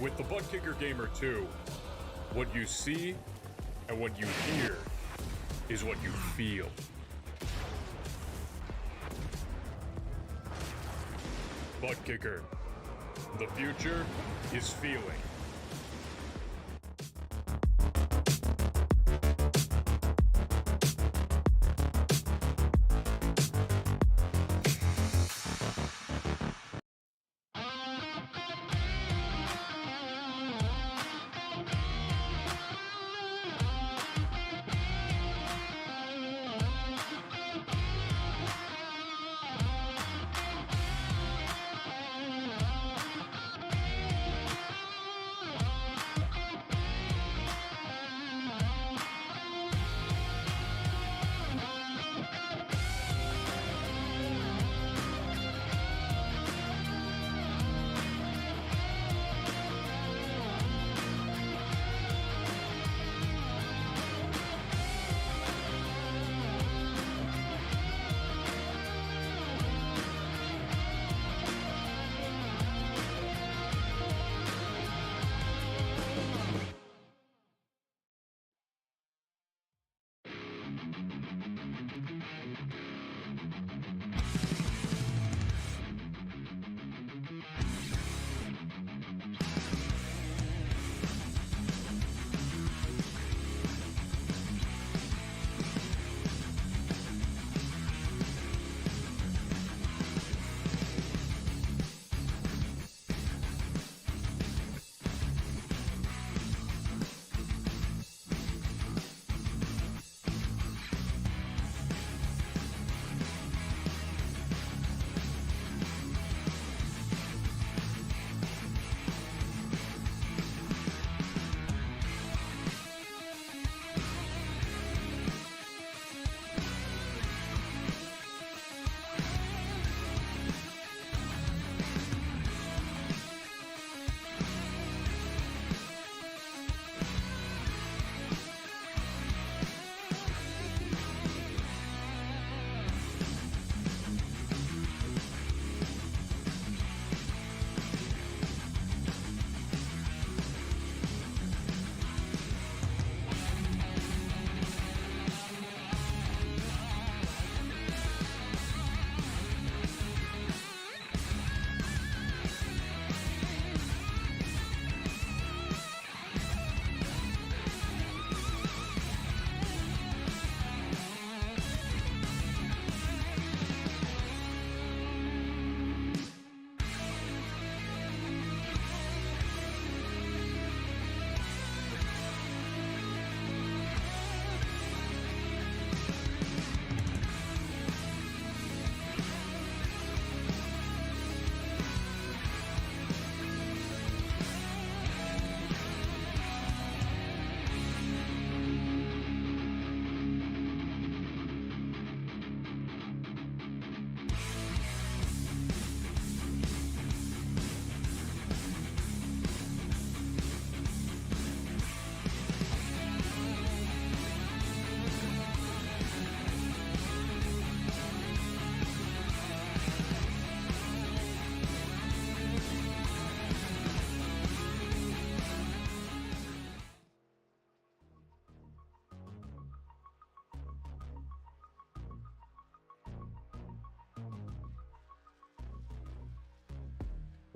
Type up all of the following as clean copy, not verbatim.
With the Butt Kicker Gamer 2, what you see and what you hear is what you feel. Butt Kicker. The future is feeling.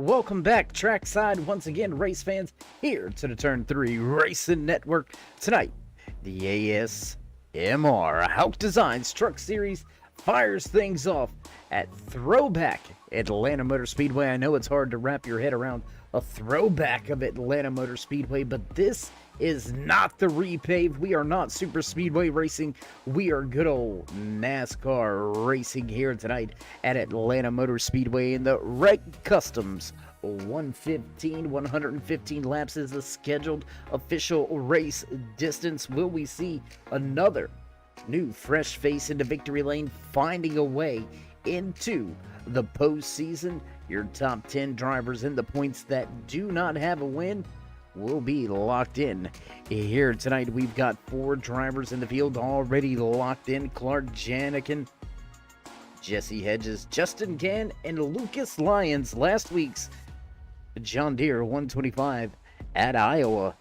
Welcome back, trackside, once again, race fans, here to the Turn 3 Racing Network. Tonight, the ASMR HAUCK Designs Truck Series fires things off at Throwback Atlanta Motor Speedway. I know it's hard to wrap your head around a throwback of Atlanta Motor Speedway, but this is not the repave. We are not super speedway racing. We are good old NASCAR racing here tonight at Atlanta Motor Speedway in the Reg Customs 115 laps is the scheduled official race distance. Will we see another new fresh face into victory lane, finding a way into the postseason? Your top 10 drivers in the points that do not have a win will be locked in. Here tonight, we've got 4 drivers in the field already locked in. Clark Janikin, Jesse Hedges, Justin Gann, and Lucas Lyons, last week's John Deere 125 at Iowa.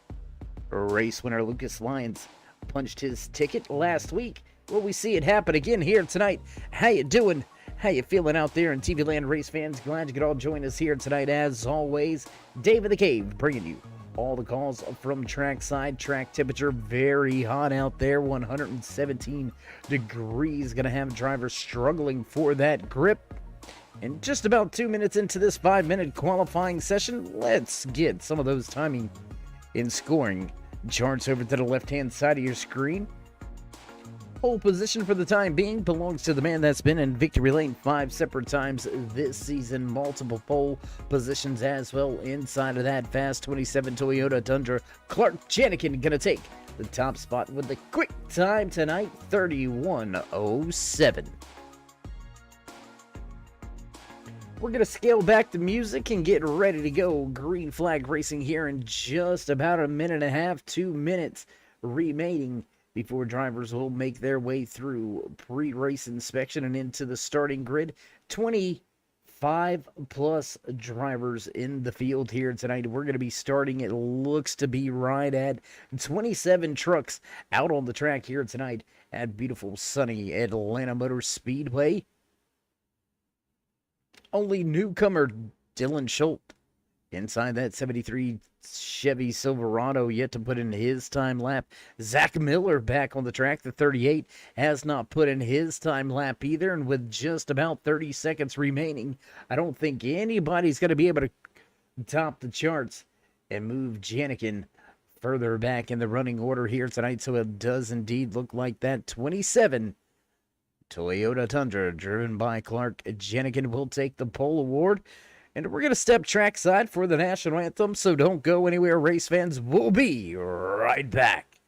Race winner Lucas Lyons punched his ticket last week. Will we see it happen again here tonight? How you doing? How you feeling out there in TV land, race fans? Glad you could all join us here tonight. As always, Dave of the Cave bringing you all the calls from trackside. Track temperature very hot out there, 117 degrees. Gonna have drivers struggling for that grip. And just about 2 minutes into this 5-minute qualifying session, let's get some of those timing and scoring charts over to the left-hand side of your screen. Pole position for the time being belongs to the man that's been in victory lane 5 separate times this season. Multiple pole positions as well inside of that fast 27 Toyota Tundra. Clark Janikin gonna take the top spot with the quick time tonight, 31:07. We're going to scale back the music and get ready to go. Green flag racing here in just about a minute and a half, 2 minutes remaining before drivers will make their way through pre-race inspection and into the starting grid. 25 plus drivers in the field here tonight. We're going to be starting, it looks to be right at 27 trucks out on the track here tonight at beautiful sunny Atlanta Motor Speedway. Only newcomer Dylan Schultz inside that 73 Chevy Silverado yet to put in his time lap. Zach Miller back on the track. The 38 has not put in his time lap either. And with just about 30 seconds remaining, I don't think anybody's going to be able to top the charts and move Janikin further back in the running order here tonight. So it does indeed look like that 27 Toyota Tundra, driven by Clark Janikin, will take the pole award. And we're going to step trackside for the national anthem, so don't go anywhere, race fans. We'll be right back.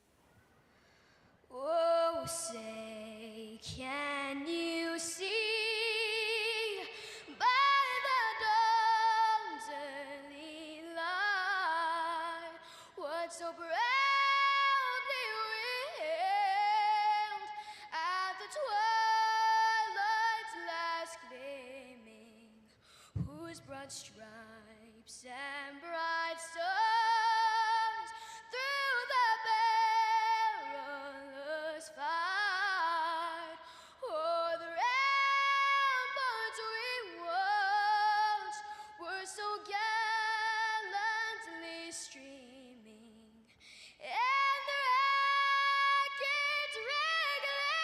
Oh, say, can you see by the dawn's early light what so proudly wailed at the twilight's last gleaming, whose broad stripes and bright stars through the perilous fight o'er the ramparts we watched were so gallantly streaming, and the rackets regular,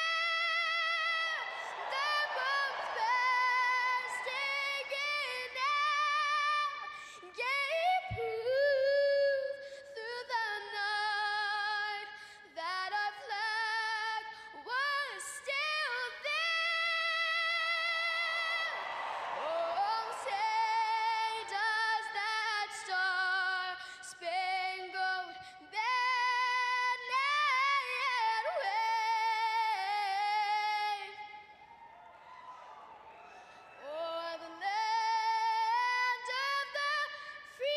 the bombs bursting in air, gave proof through the night that our flag was still there. Oh, say does that star-spangled banner yet wave o'er the land of the free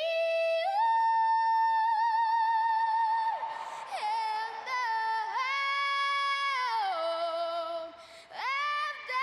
and the home of the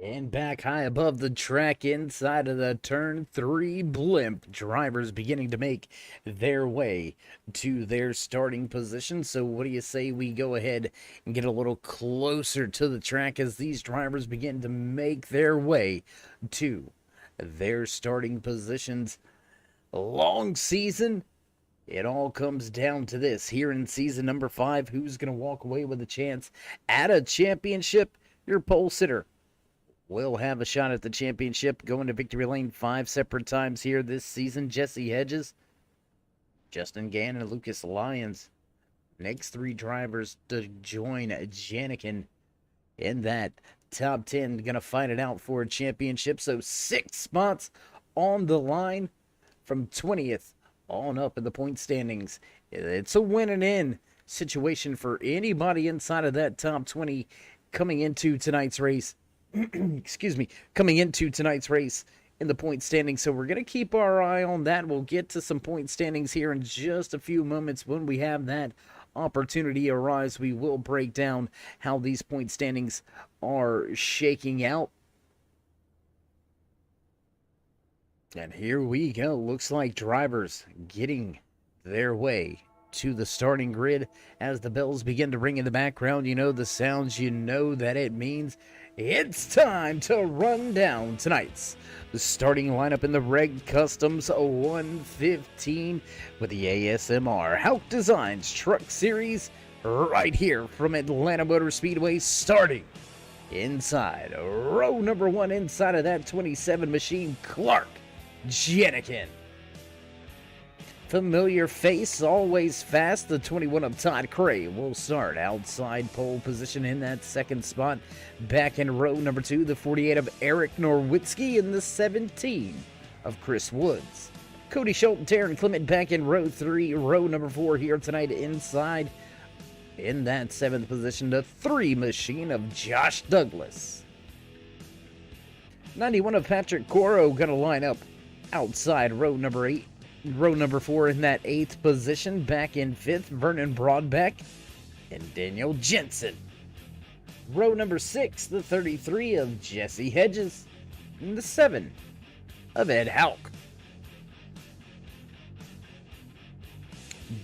And back high above the track inside of the turn 3 blimp, drivers beginning to make their way to their starting position. So what do you say we go ahead and get a little closer to the track as these drivers begin to make their way to their starting positions? Long season. It all comes down to this here in season number 5. Who's going to walk away with a chance at a championship? Your pole sitter will have a shot at the championship, going to victory lane 5 separate times here this season. Jesse Hedges, Justin Gann, and Lucas Lyons. Next 3 drivers to join Janikin in that top 10. Going to fight it out for a championship. So 6 spots on the line from 20th on up in the point standings. It's a win and in situation for anybody inside of that top 20 coming into tonight's race. Excuse me, coming into tonight's race in the point standings, so we're going to keep our eye on that. We'll get to some point standings here in just a few moments. When we have that opportunity arise, we will break down how these point standings are shaking out. And here we go. Looks like drivers getting their way to the starting grid as the bells begin to ring in the background. You know the sounds, you know that it means it's time to run down tonight's starting lineup in the Reg Customs 115 with the ASMR HAUCK Designs Truck Series right here from Atlanta Motor Speedway, starting inside row number 1 inside of that 27 machine, Clark Jenikin. Familiar face, always fast. The 21 of Todd Cray will start outside pole position in that second spot. Back in row number 2, the 48 of Eric Norwitzki and the 17 of Chris Woods. Cody Schultz and Taryn Clement back in row 3, row number 4 here tonight inside. In that 7th position, the 3 machine of Josh Douglas. 91 of Patrick Coro gonna line up outside row number 8. Row number 4 in that 8th position. Back in 5th, Vernon Broadbeck and Daniel Jensen. Row number 6, the 33 of Jesse Hedges and the 7 of Ed HAUCK.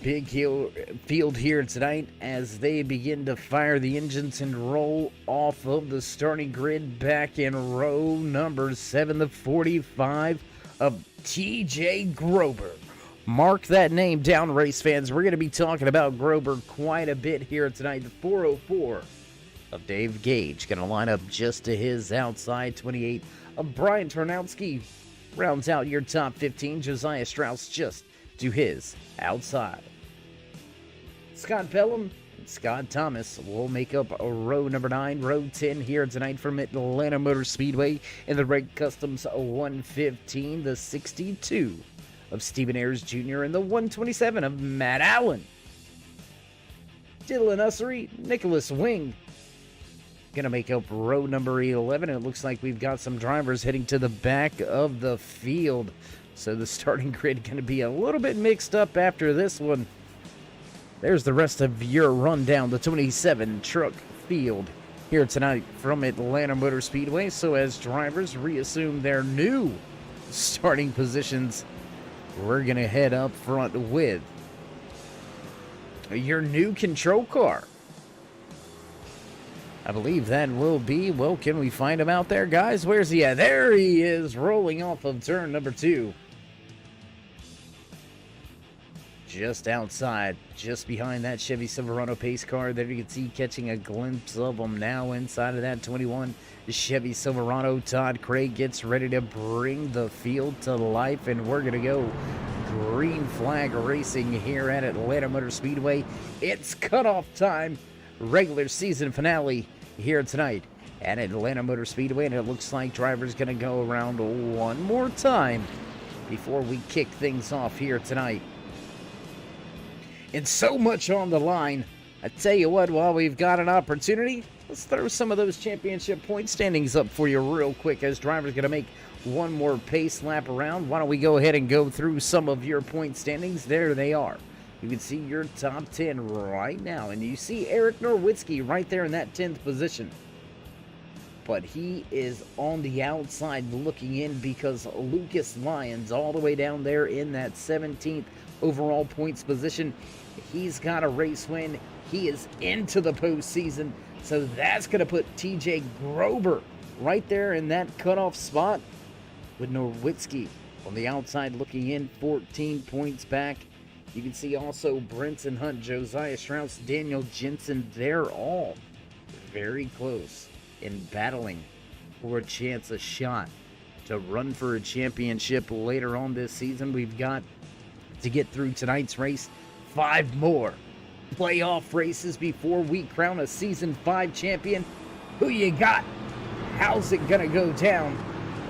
Big field here tonight as they begin to fire the engines and roll off of the starting grid. Back in row number 7, the 45 of TJ Grober. Mark that name down, race fans. We're going to be talking about Grober quite a bit here tonight. The 404 of Dave Gage going to line up just to his outside. 28 of Brian Tarnowski rounds out your top 15. Josiah Strauss just to his outside. Scott Pelham and Scott Thomas will make up a row number 9, row 10 here tonight from Atlanta Motor Speedway in the Reg Customs 115, the 62 of Stephen Ayers Jr. and the 127 of Matt Allen. Dylan Ussery, Nicholas Wing gonna make up row number 11. It looks like we've got some drivers heading to the back of the field, so the starting grid gonna be a little bit mixed up after this one. There's the rest of your rundown, the 27 truck field here tonight from Atlanta Motor Speedway. So as drivers reassume their new starting positions, we're going to head up front with your new control car. I believe that will be, well, can we find him out there, guys? Where's he at? There he is, rolling off of turn number 2. Just outside, just behind that Chevy Silverado pace car. There you can see, catching a glimpse of them now inside of that 21 Chevy Silverado. Todd Craig gets ready to bring the field to life, and we're going to go green flag racing here at Atlanta Motor Speedway. It's cutoff time, regular season finale here tonight at Atlanta Motor Speedway, and it looks like drivers going to go around one more time before we kick things off here tonight. And so much on the line. I tell you what, while we've got an opportunity, let's throw some of those championship point standings up for you real quick as drivers going to make one more pace lap around. Why don't we go ahead and go through some of your point standings? There they are. You can see your top 10 right now, and you see Eric Norwitzki right there in that 10th position. But he is on the outside looking in because Lucas Lyons all the way down there in that 17th overall points position. He's got a race win. He is into the postseason. So that's going to put TJ Grober right there in that cutoff spot with Norwitzki on the outside looking in, 14 points back. You can see also Brenton Hunt, Josiah Strauss, Daniel Jensen. They're all very close in battling for a chance, a shot to run for a championship later on this season. We've got to get through tonight's race 5 more playoff races before we crown a season 5 champion. Who you got? How's it gonna go down?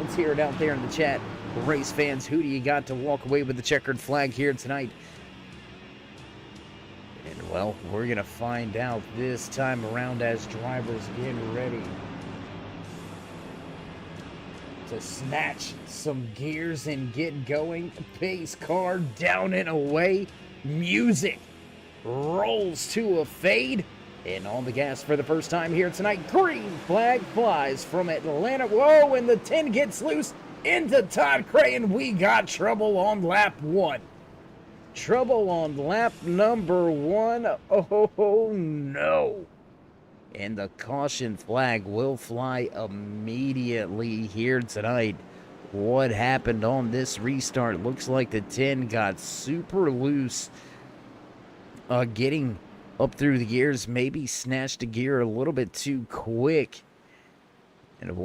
Let's hear it out there in the chat. Race fans, who do you got to walk away with the checkered flag here tonight? And well, we're gonna find out this time around as drivers get ready. to snatch some gears and get going. Pace car down and away. Music rolls to a fade. And on the gas for the first time here tonight. Green flag flies from Atlanta. Whoa, and the 10 gets loose into Todd Cray, and we got trouble on lap 1. Trouble on lap number 1. Oh, no. And the caution flag will fly immediately here tonight. What happened on this restart? Looks like the 10 got super loose. Getting up through the gears, maybe snatched a gear a little bit too quick. And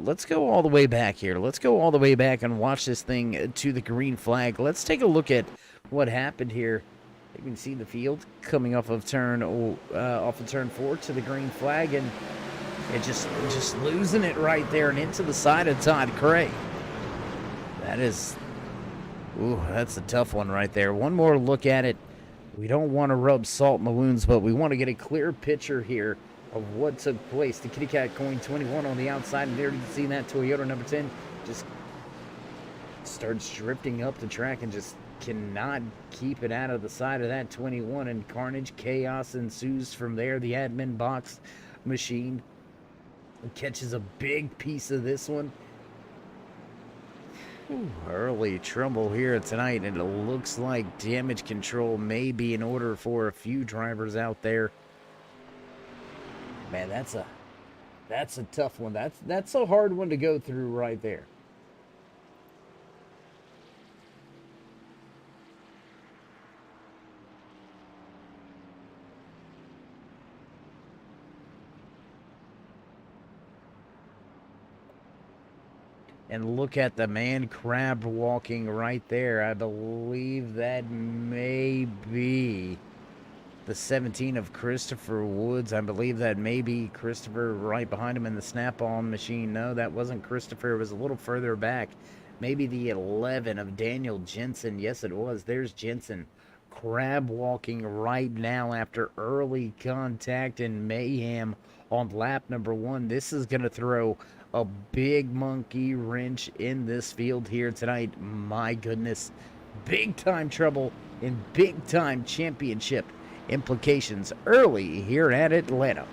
let's go all the way back here. Let's go all the way back and watch this thing to the green flag. Let's take a look at what happened here. You can see the field coming off of turn 4 to the green flag, and it just losing it right there and into the side of Todd Cray. That's a tough one right there. One more look at it. We don't want to rub salt in the wounds, but we want to get a clear picture here of what took place. The Kitty Cat Coin 21 on the outside, and there you can see that Toyota number 10 just starts drifting up the track and just cannot keep it out of the side of that 21, and carnage, chaos ensues from there. The admin box machine catches a big piece of this one. Early trouble here tonight, and it looks like damage control may be in order for a few drivers out there. Man, that's a tough one. That's a hard one to go through right there. And look at the man crab walking right there. I believe that may be the 17 of Christopher Woods. I believe that may be Christopher right behind him in the snap-on machine. No, that wasn't Christopher. It was a little further back. Maybe the 11 of Daniel Jensen. Yes, it was. There's Jensen crab walking right now after early contact and mayhem on lap number 1. This is going to throw a big monkey wrench in this field here tonight. My goodness. Big time trouble and big time championship implications early here at Atlanta.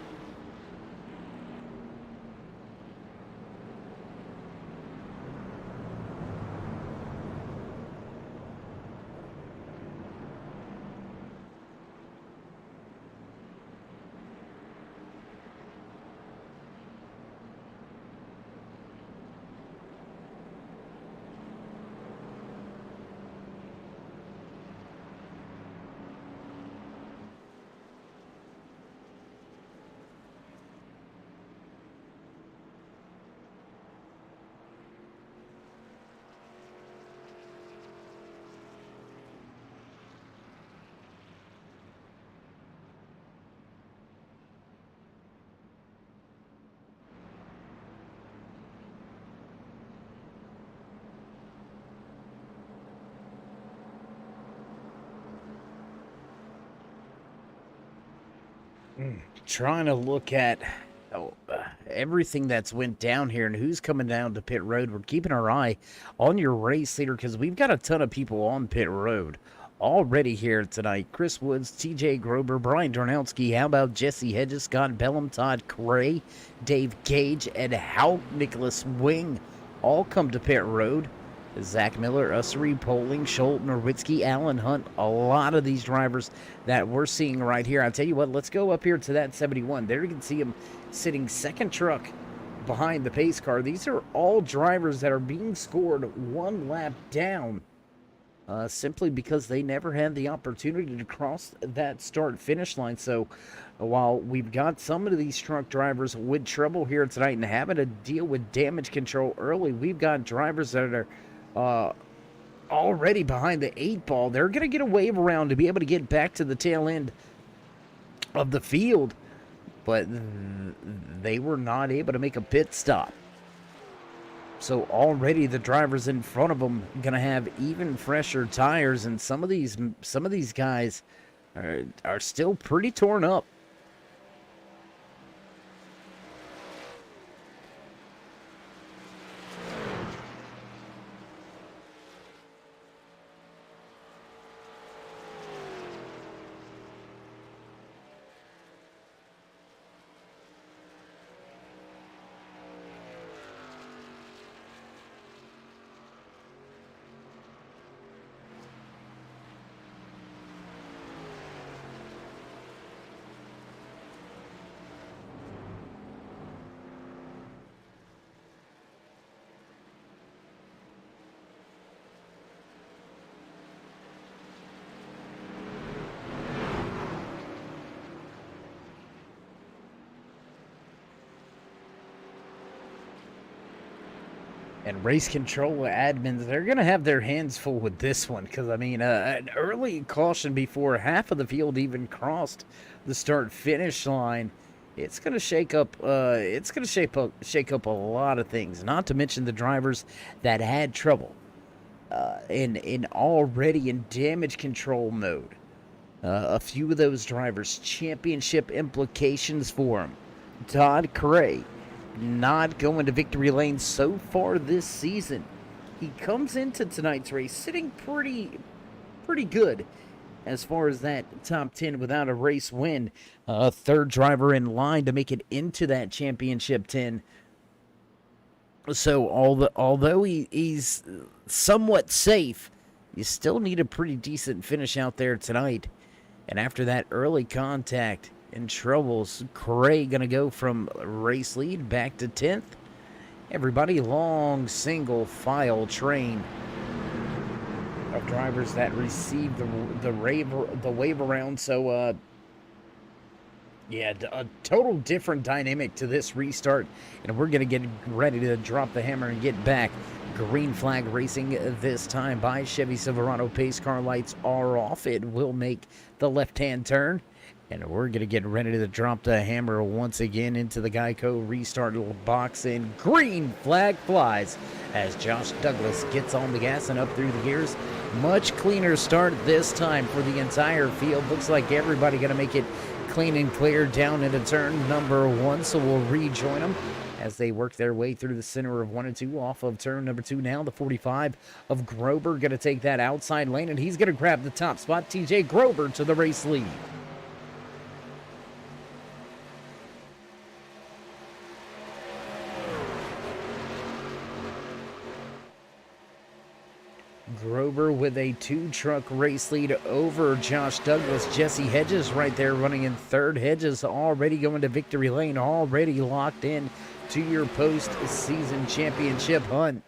Trying to look at everything that's went down here and who's coming down to pit road. We're keeping our eye on your race leader because we've got a ton of people on pit road already here tonight. Chris Woods, TJ Grober, Brian Darnowski. How about Jesse Hedges, Scott Bellum, Todd Cray, Dave Gage, and HAUCK, Nicholas Wing all come to pit road. Zach Miller, Ussery, Poling, Schultz, Norwitzki, Allen Hunt, a lot of these drivers that we're seeing right here. I'll tell you what, let's go up here to that 71. There you can see him sitting second truck behind the pace car. These are all drivers that are being scored one lap down simply because they never had the opportunity to cross that start-finish line. So while we've got some of these truck drivers with trouble here tonight and having to deal with damage control early, we've got drivers that are already behind the 8 ball. They're going to get a wave around to be able to get back to the tail end of the field, but they were not able to make a pit stop. So already the drivers in front of them going to have even fresher tires, and some of these guys are still pretty torn up. And race control admins, they're going to have their hands full with this one because, I mean, an early caution before half of the field even crossed the start-finish line. It's going to shake up. It's going to shake up a lot of things. Not to mention the drivers that had trouble in already in damage control mode. A few of those drivers, championship implications for them. Todd Cray, not going to victory lane so far this season. He comes into tonight's race sitting pretty good as far as that top 10 without a race win. Third driver in line to make it into that championship 10. So although he's somewhat safe, you still need a pretty decent finish out there tonight. And after that early contact and troubles, Cray gonna go from race lead back to 10th. Everybody, long single file train of drivers that received the wave around. So yeah, a total different dynamic to this restart, and we're gonna get ready to drop the hammer and get back. Green flag racing this time by Chevy Silverado. Pace car lights are off. It will make the left-hand turn. And we're going to get ready to drop the hammer once again into the Geico restart box. And green flag flies as Josh Douglas gets on the gas and up through the gears. Much cleaner start this time for the entire field. Looks like everybody going to make it clean and clear down into turn number 1. So we'll rejoin them as they work their way through the center of 1 and 2 off of turn number 2 now. The 45 of Grober going to take that outside lane, and he's going to grab the top spot. TJ Grober to the race lead. Grober with a 2-truck race lead over Josh Douglas. Jesse Hedges right there running in third. Hedges already going to victory lane, already locked in to your post-season championship hunt.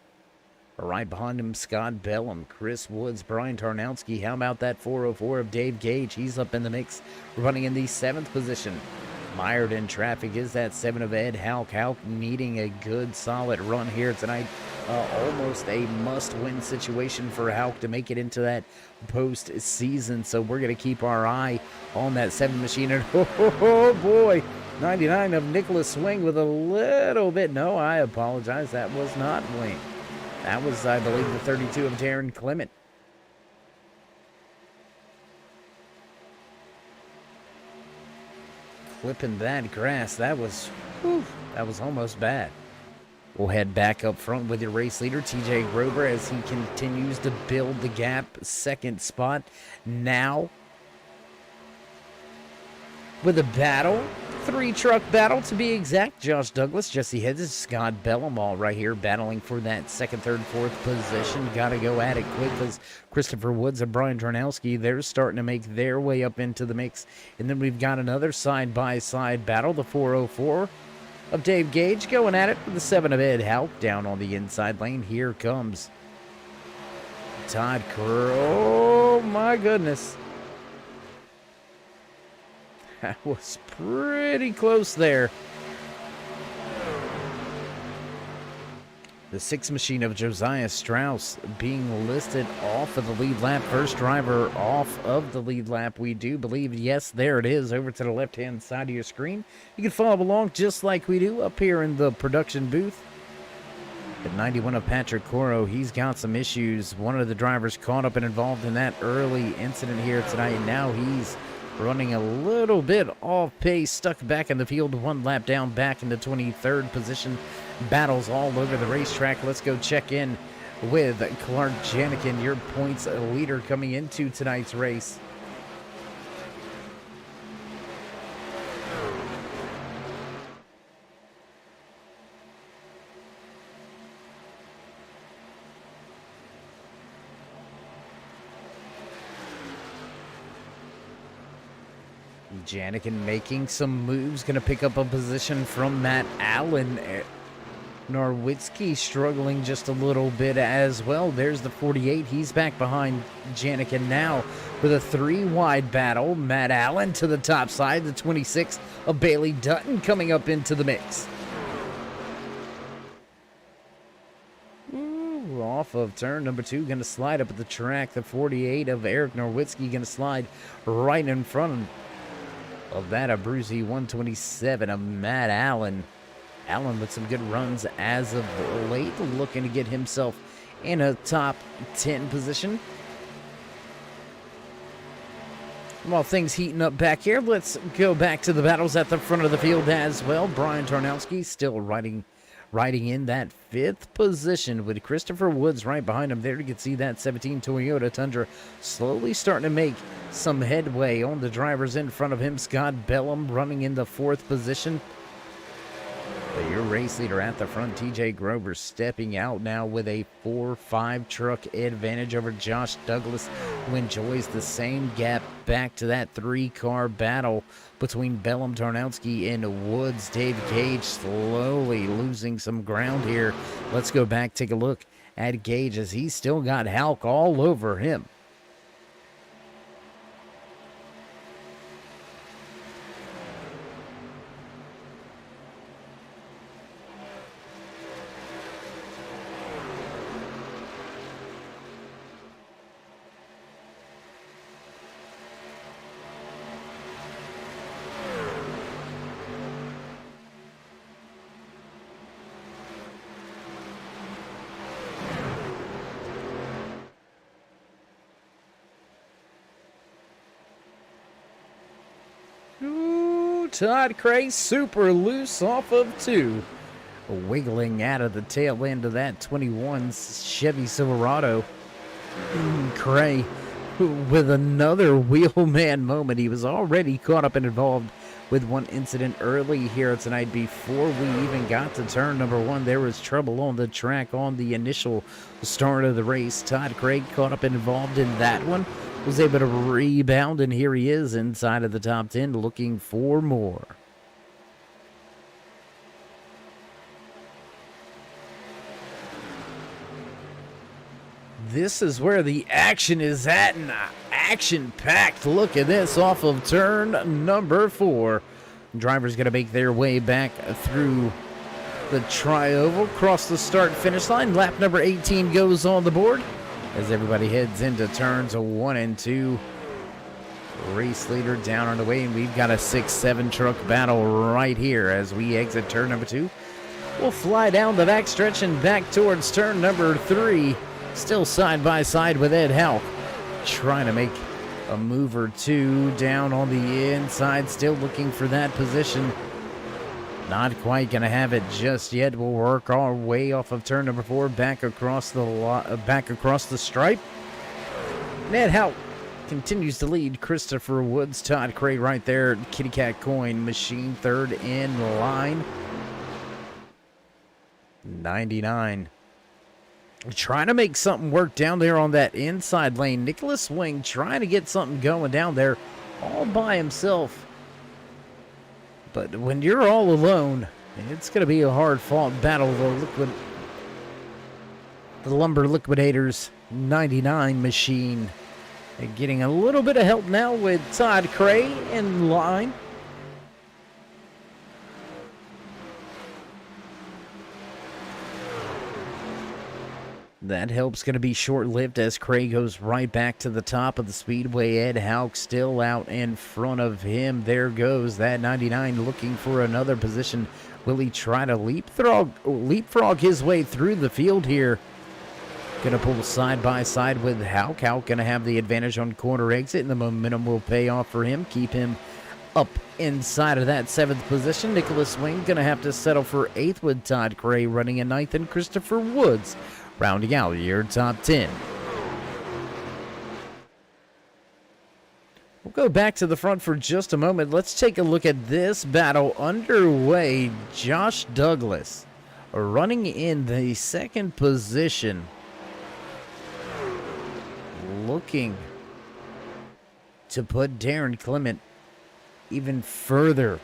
Right behind him, Scott Bellum, Chris Woods, Brian Tarnowski. How about that 404 of Dave Gage? He's up in the mix, running in the 7th position. Mired in traffic is that 7 of Ed HAUCK. HAUCK needing a good, solid run here tonight. Almost a must-win situation for HAUCK to make it into that post-season. So we're going to keep our eye on that 7 machine. And oh boy, 99 of Nicholas Swing with a little bit. No, I apologize. That was not Wing. That was, I believe, the 32 of Darren Clement. Clipping that grass. That was almost bad. We'll head back up front with your race leader, TJ Grober, as he continues to build the gap. Second spot now with a battle. 3-truck battle to be exact. Josh Douglas, Jesse Hedges, Scott Bellum all right here battling for that 2nd, 3rd, 4th position. Got to go at it quick because Christopher Woods and Brian Tarnowski, they're starting to make their way up into the mix. And then we've got another side-by-side battle, the 404 of Dave Gage going at it with the 7 of Ed HAUCK down on the inside lane. Here comes Todd Kerr. Oh, my goodness. That was pretty close there. The 6 machine of Josiah Strauss being listed off of the lead lap. First driver off of the lead lap, we do believe. Yes, there it is over to the left-hand side of your screen. You can follow along just like we do up here in the production booth. At 91 of Patrick Coro, he's got some issues. One of the drivers caught up and involved in that early incident here tonight, and now he's running a little bit off pace, stuck back in the field, 1 lap down, back in the 23rd position. Battles all over the racetrack. Let's go check in with Clark Janikin, your points leader coming into tonight's race. Janikin making some moves, going to pick up a position from Matt Allen. Norwitzki struggling just a little bit as well. There's the 48. He's back behind Janikin now with a 3-wide battle. Matt Allen to the top side. The 26 of Bailey Dutton coming up into the mix. off of turn number 2. Going to slide up at the track. The 48 of Eric Norwitzki going to slide right in front of that of Brucey 127 of Matt Allen. Allen with some good runs as of late, looking to get himself in a top 10 position. While things heating up back here, let's go back to the battles at the front of the field as well. Brian Tarnowski still riding in that 5th position with Christopher Woods right behind him there. You can see that 17 Toyota Tundra slowly starting to make some headway on the drivers in front of him. Scott Bellum running in the 4th position. But your race leader at the front, TJ Grover, stepping out now with a 4-5 truck advantage over Josh Douglas, who enjoys the same gap back to that 3-car battle between Bellum, Tarnowski, and Woods. Dave Gage slowly losing some ground here. Let's go back, take a look at Gage as he's still got HAUCK all over him. Ooh, Todd Cray super loose off of 2. Wiggling out of the tail end of that 21 Chevy Silverado. Cray with another wheelman moment. He was already caught up and involved with one incident early here tonight. Before we even got to turn number 1, there was trouble on the track on the initial start of the race. Todd Craig caught up and involved in that one. Was able to rebound, and here he is inside of the top 10 looking for more. This is where the action is at, and action-packed. Look at this off of turn number 4. Drivers going to make their way back through the tri-oval, cross the start-finish line. Lap number 18 goes on the board as everybody heads into turns 1 and 2. Race leader down on the way, and we've got a 6-7 truck battle right here as we exit turn number 2. We'll fly down the backstretch and back towards turn number 3. Still side by side with Ed HAUCK, trying to make a move or two down on the inside, still looking for that position. Not quite going to have it just yet. We'll work our way off of turn number 4 back across the stripe. Ed HAUCK continues to lead. Christopher Woods, Todd Cray right there. Kitty Cat Coin Machine third in line. 99. Trying to make something work down there on that inside lane. Nicholas Swing trying to get something going down there all by himself. But when you're all alone, it's going to be a hard-fought battle. The Lumber Liquidators 99 Machine getting a little bit of help now with Todd Cray in line. That help's going to be short-lived as Cray goes right back to the top of the speedway. Ed HAUCK still out in front of him. There goes that 99 looking for another position. Will he try to leapfrog his way through the field here? Going to pull side by side with HAUCK. HAUCK going to have the advantage on corner exit, and the momentum will pay off for him. Keep him up inside of that 7th position. Nicholas Swing going to have to settle for 8th with Todd Cray running in 9th, and Christopher Woods rounding out your top 10. We'll go back to the front for just a moment. Let's take a look at this battle underway. Josh Douglas running in the 2nd position, looking to put Darren Clement even further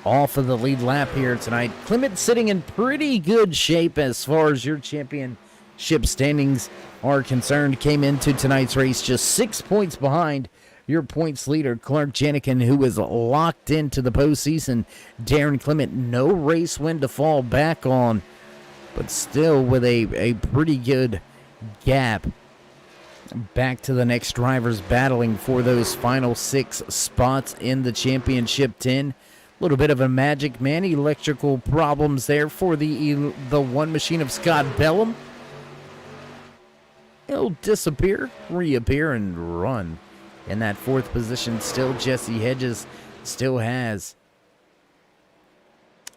off of the lead lap here tonight. Clement sitting in pretty good shape as far as your championship standings are concerned. Came into tonight's race just 6 points behind your points leader, Clark Janikin, who is locked into the postseason. Darren Clement, no race win to fall back on. but still with a pretty good gap back to the next drivers battling for those final 6 spots in the championship 10. A little bit of a Magic Man electrical problems there for the one machine of Scott Bellum. He'll disappear, reappear, and run. In that 4th position, still Jesse Hedges still has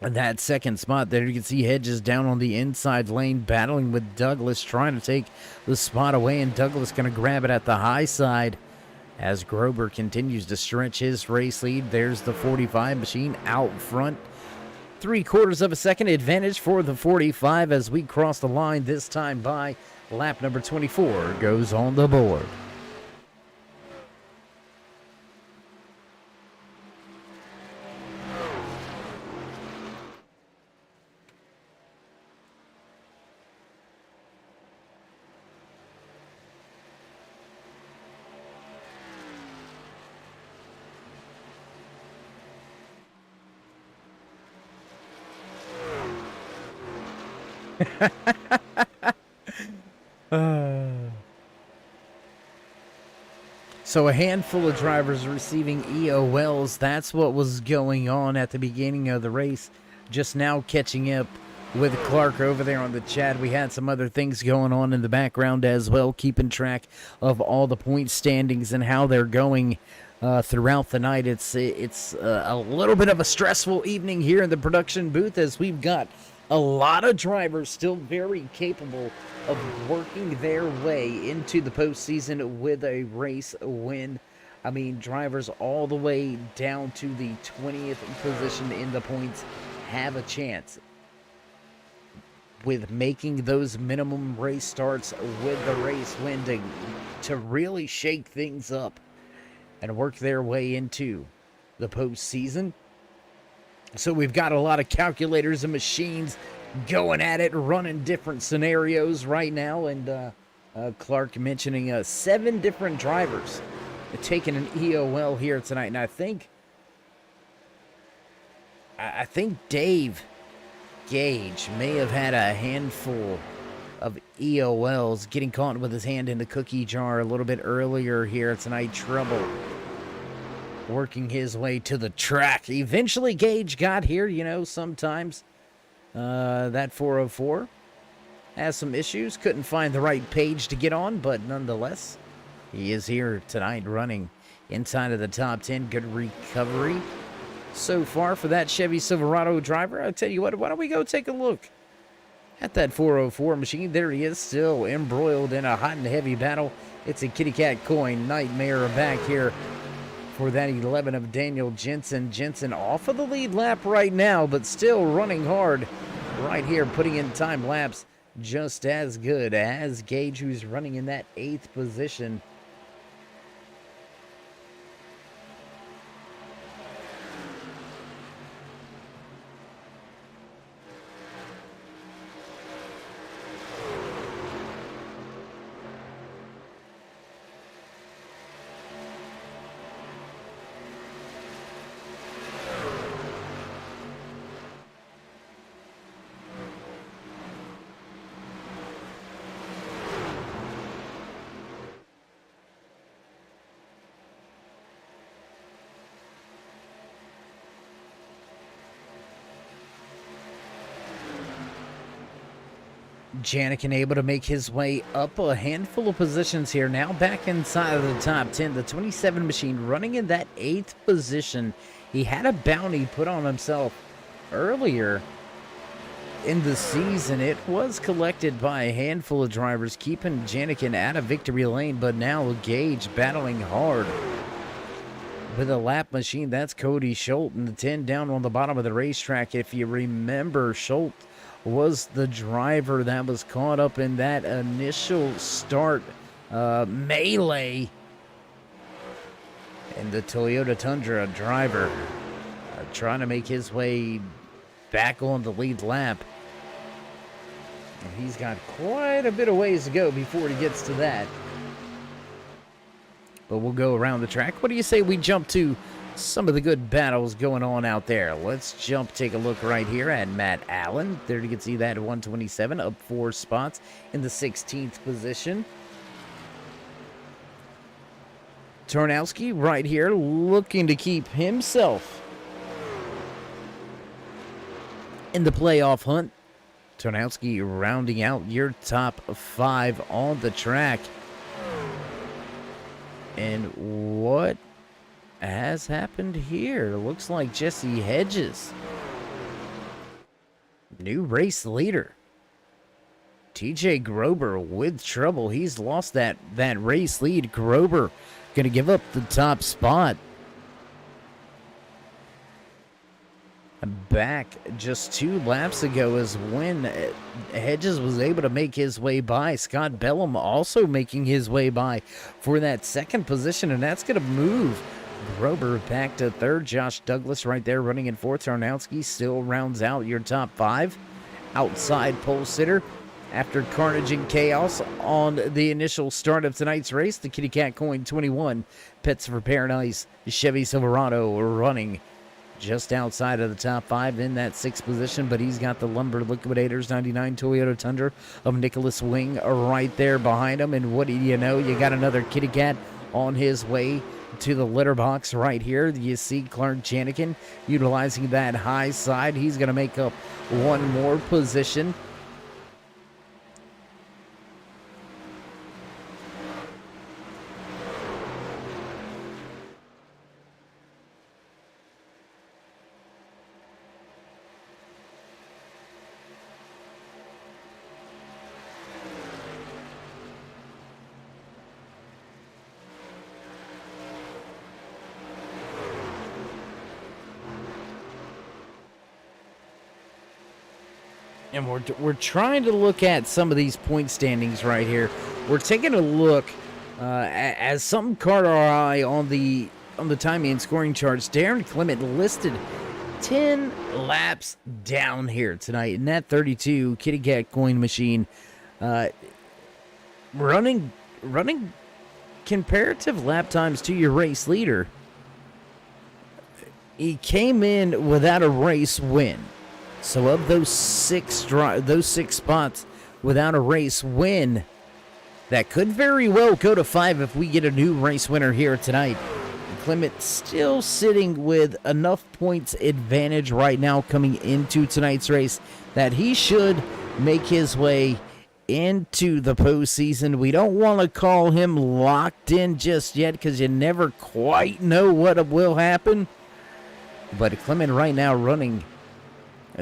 that 2nd spot there. You can see Hedges down on the inside lane battling with Douglas, trying to take the spot away, and Douglas going to grab it at the high side as Grober continues to stretch his race lead. There's the 45 machine out front. 3/4 of a second advantage for the 45 as we cross the line, this time by lap number 24 goes on the board. So a handful of drivers receiving EOLs. That's what was going on at the beginning of the race. Just now catching up with Clark over there on the chat. We had some other things going on in the background as well, keeping track of all the point standings and how they're going throughout the night. It's a little bit of a stressful evening here in the production booth as we've got a lot of drivers still very capable of working their way into the postseason with a race win. I mean, drivers all the way down to the 20th position in the points have a chance with making those minimum race starts with the race win to really shake things up and work their way into the postseason. So we've got a lot of calculators and machines going at it, running different scenarios right now. And Clark mentioning 7 different drivers taking an EOL here tonight. And I think Dave Gage may have had a handful of EOLs, getting caught with his hand in the cookie jar a little bit earlier here tonight. Trouble working his way to the track. Eventually Gage got here. You know, sometimes that 404 has some issues. Couldn't find the right page to get on, but nonetheless, he is here tonight running inside of the top 10. Good recovery so far for that Chevy Silverado driver. I'll tell you what, why don't we go take a look at that 404 machine. There he is, still embroiled in a hot and heavy battle. It's a kitty cat coin nightmare back here for that 11 of Daniel Jensen. Jensen off of the lead lap right now, but still running hard right here, putting in time laps just as good as Gage, who's running in that 8th position. Janikin able to make his way up a handful of positions here. Now back inside of the top 10. The 27 machine running in that 8th position. He had a bounty put on himself earlier in the season. It was collected by a handful of drivers, keeping Janikin out of victory lane. But now Gage battling hard with a lap machine. That's Cody Schultz, and the 10 down on the bottom of the racetrack. If you remember, Schultz was the driver that was caught up in that initial start melee. And the Toyota Tundra driver trying to make his way back on the lead lap. And he's got quite a bit of ways to go before he gets to that. But we'll go around the track. What do you say we jump to some of the good battles going on out there. Let's take a look right here at Matt Allen. There you can see that 127, up 4 spots in the 16th position. Tarnowski right here looking to keep himself in the playoff hunt. Tarnowski rounding out your top 5 on the track. And what has happened here? Looks like Jesse Hedges, new race leader. TJ Grober with trouble. He's lost that race lead. Grober gonna give up the top spot. Back just 2 laps ago is when Hedges was able to make his way by. Scott Bellum also making his way by for that 2nd position, and that's going to move Grober back to 3rd. Josh Douglas right there running in 4th. Tarnowski still rounds out your top 5. Outside pole sitter. After carnage and chaos on the initial start of tonight's race, the Kitty Cat Coin 21 Pets for Paradise Chevy Silverado running just outside of the top 5 in that 6th position, but he's got the Lumber Liquidators 99 Toyota Tundra of Nicholas Wing right there behind him. And what do you know? You got another Kitty Cat on his way to the litter box right here. You see Clark Janikin utilizing that high side. He's going to make up 1 more position. And we're trying to look at some of these point standings right here. We're taking a look as something caught our eye on the timing and scoring charts. Darren Clement listed 10 laps down here tonight in that 32 Kitty Cat Coin machine, running comparative lap times to your race leader. He came in without a race win. So of those 6 spots without a race win, that could very well go to 5 if we get a new race winner here tonight. Clement still sitting with enough points advantage right now coming into tonight's race that he should make his way into the postseason. We don't want to call him locked in just yet because you never quite know what will happen. But Clement right now running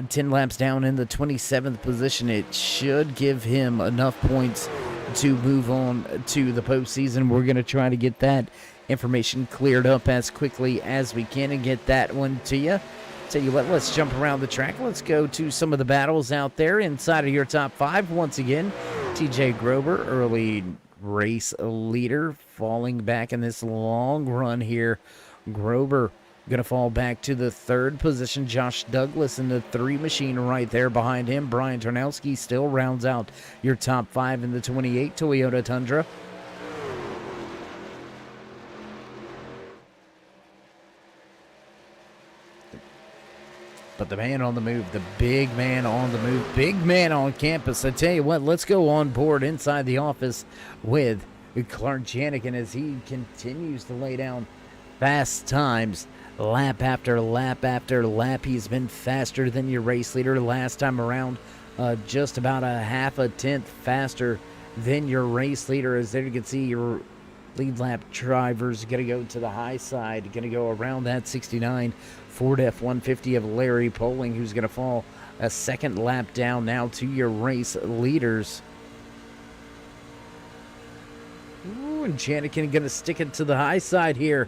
10 laps down in the 27th position. It should give him enough points to move on to the postseason. We're going to try to get that information cleared up as quickly as we can and get that one to you. Tell you what, let's jump around the track. Let's go to some of the battles out there inside of your top 5. Once again, TJ Grober, early race leader, falling back in this long run here. Grober going to fall back to the 3rd position. Josh Douglas in the 3 machine right there behind him. Brian Tarnowski still rounds out your top 5 in the 28 Toyota Tundra. But the man on the move, the big man on the move, big man on campus. I tell you what, let's go on board inside the office with Clark Janikin as he continues to lay down fast times. Lap after lap after lap, he's been faster than your race leader last time around. Just about a half a tenth faster than your race leader. As there you can see, your lead lap driver's going to go to the high side, going to go around that 69 Ford F-150 of Larry Poling, who's going to fall a 2nd lap down now to your race leaders. Ooh, and Janikin going to stick it to the high side here.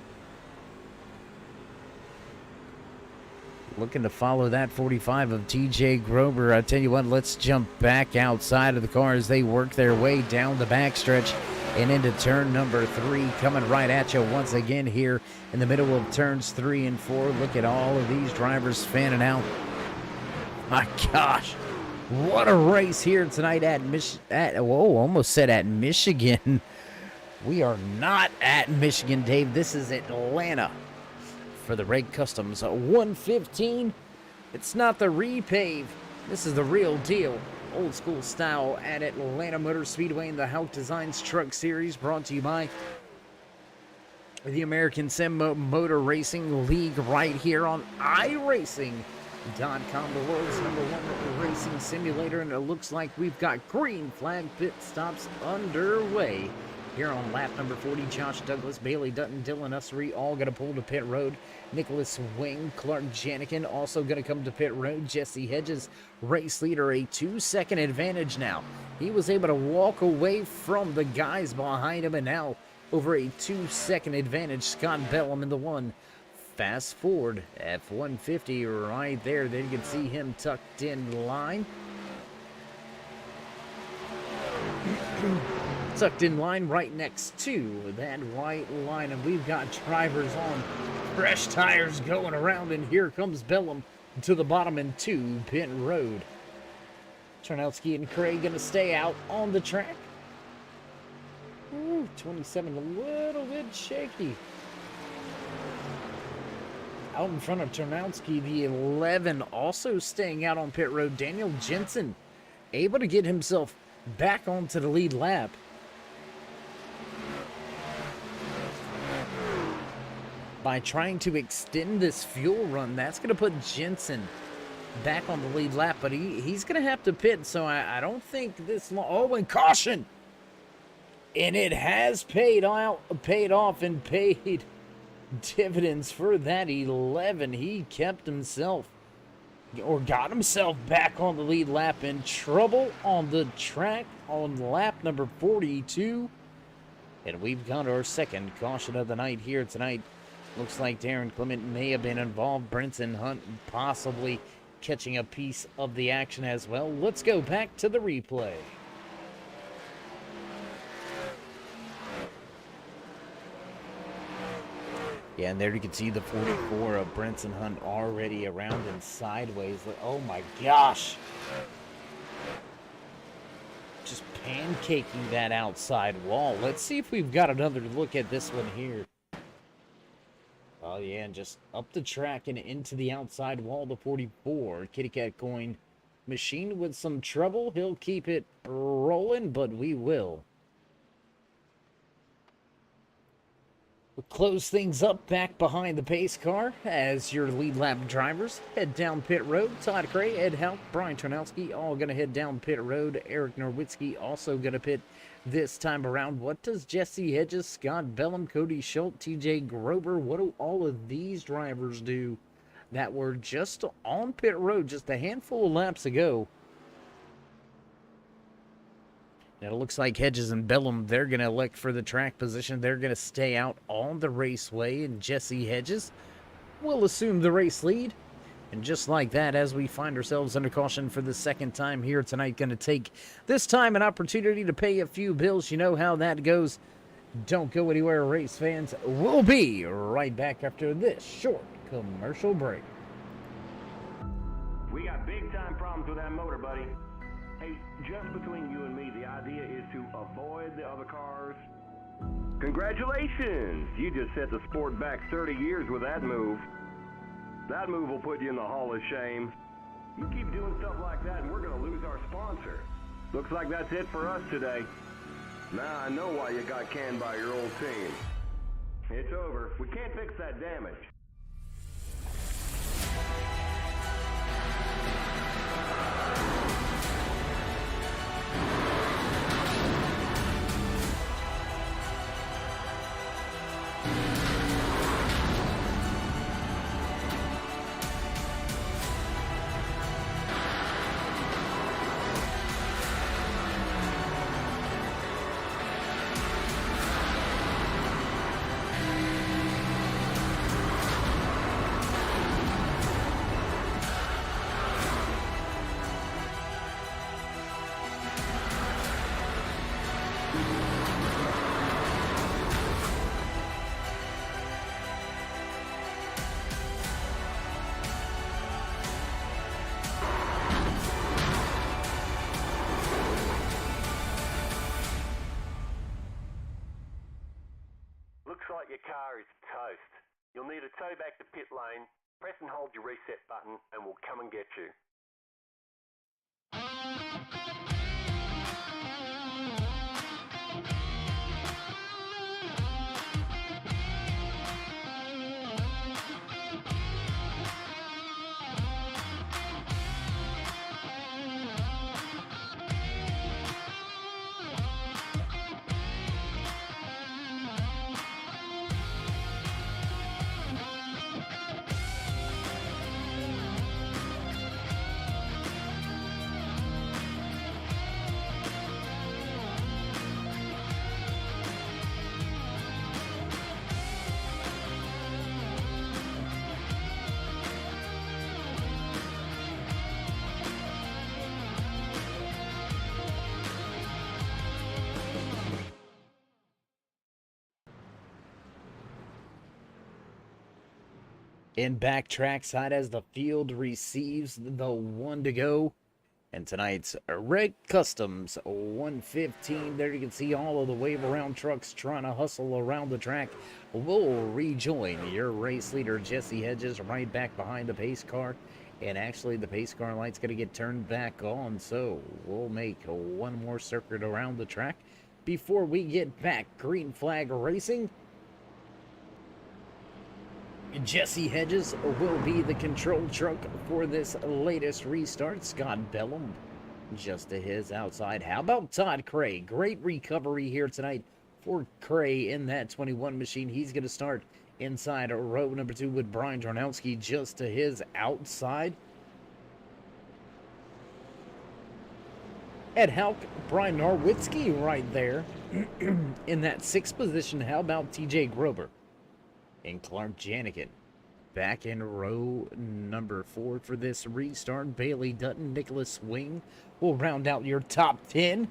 Looking to follow that 45 of TJ Grober. I tell you what, let's jump back outside of the car as they work their way down the backstretch and into turn number 3. Coming right at you once again here in the middle of turns 3 and 4. Look at all of these drivers fanning out. My gosh, what a race here tonight almost said at Michigan. We are not at Michigan, Dave. This is Atlanta. for the Reg Customs 115. It's not the repave. This is the real deal. Old school style at Atlanta Motor Speedway in the HAUCK Designs Truck Series, brought to you by the American Sim Motor Racing League right here on iRacing.com, the world's #1 racing simulator. And it looks like we've got green flag pit stops underway here on lap number 40. Josh Douglas, Bailey Dutton, Dylan Ussery all going to pull to pit road. Nicholas Wing, Clark Janikin also going to come to pit road. Jesse Hedges, race leader, a 2-second advantage now. He was able to walk away from the guys behind him, and now over a 2-second advantage. Scott Bellum in the one. Fast forward, F-150 right there. Then you can see him tucked in line. Tucked in line right next to that white line, and we've got drivers on fresh tires going around, and here comes Bellum to the bottom into pit road. Charnowski and Craig gonna stay out on the track. Ooh, 27 a little bit shaky. Out in front of Charnowski, the 11 also staying out on pit road. Daniel Jensen able to get himself back onto the lead lap. By trying to extend this fuel run, that's going to put Jensen back on the lead lap, but he's going to have to pit, so I don't think this long. Oh, and caution! And it has paid off and paid dividends for that 11. He kept himself, or got himself back on the lead lap. In trouble on the track on lap number 42. And we've got our second caution of the night here tonight. Looks like Darren Clement may have been involved. Brenton Hunt possibly catching a piece of the action as well. Let's go back to the replay. Yeah, and there you can see the 44 of Brenton Hunt already around and sideways. Oh my gosh. Just pancaking that outside wall. Let's see if we've got another look at this one here. Oh yeah, and just up the track and into the outside wall, the 44. Kitty Cat Coin machine with some trouble. He'll keep it rolling, but we will. We'll close things up back behind the pace car as your lead lap drivers head down pit road. Todd Gray, Ed Houck, Brian Tarnowski all going to head down pit road. Eric Norwitzki also going to pit this time around. What does Jesse Hedges, Scott Bellum, Cody Schultz, TJ Grober, what do all of these drivers do that were just on pit road just a handful of laps ago? And it looks like Hedges and Bellum, they're going to elect for the track position. They're going to stay out on the raceway, and Jesse Hedges will assume the race lead. And just like that, as we find ourselves under caution for the second time here tonight, going to take this time an opportunity to pay a few bills. You know how that goes. Don't go anywhere, race fans. We'll be right back after this short commercial break. We got big-time problems with that motor, buddy. Hey, just between you and me, the idea is to avoid the other cars. Congratulations! You just set the sport back 30 years with that move. That move will put you in the Hall of Shame. You keep doing stuff like that and we're going to lose our sponsor. Looks like that's it for us today. Now I know why you got canned by your old team. It's over. We can't fix that damage. Looks like your car is toast. You'll need to tow back to pit lane, press and hold your reset button, and we'll come and get you. In back trackside as the field receives the one to go. And tonight's Red Customs 115. There you can see all of the wave around trucks trying to hustle around the track. Will rejoin your race leader, Jesse Hedges, right back behind the pace car. And actually, the pace car light's going to get turned back on. So we'll make one more circuit around the track before we get back. Green flag racing. Jesse Hedges will be the control truck for this latest restart. Scott Bellum just to his outside. How about Todd Cray? Great recovery here tonight for Cray in that 21 machine. He's going to start inside row number 2 with Brian Darnowski just to his outside. At HAUCK, Brian Norwitzki right there in that 6th position. How about TJ Grober? And Clark Janikin back in row number 4 for this restart. Bailey Dutton, Nicholas Swing will round out your top 10.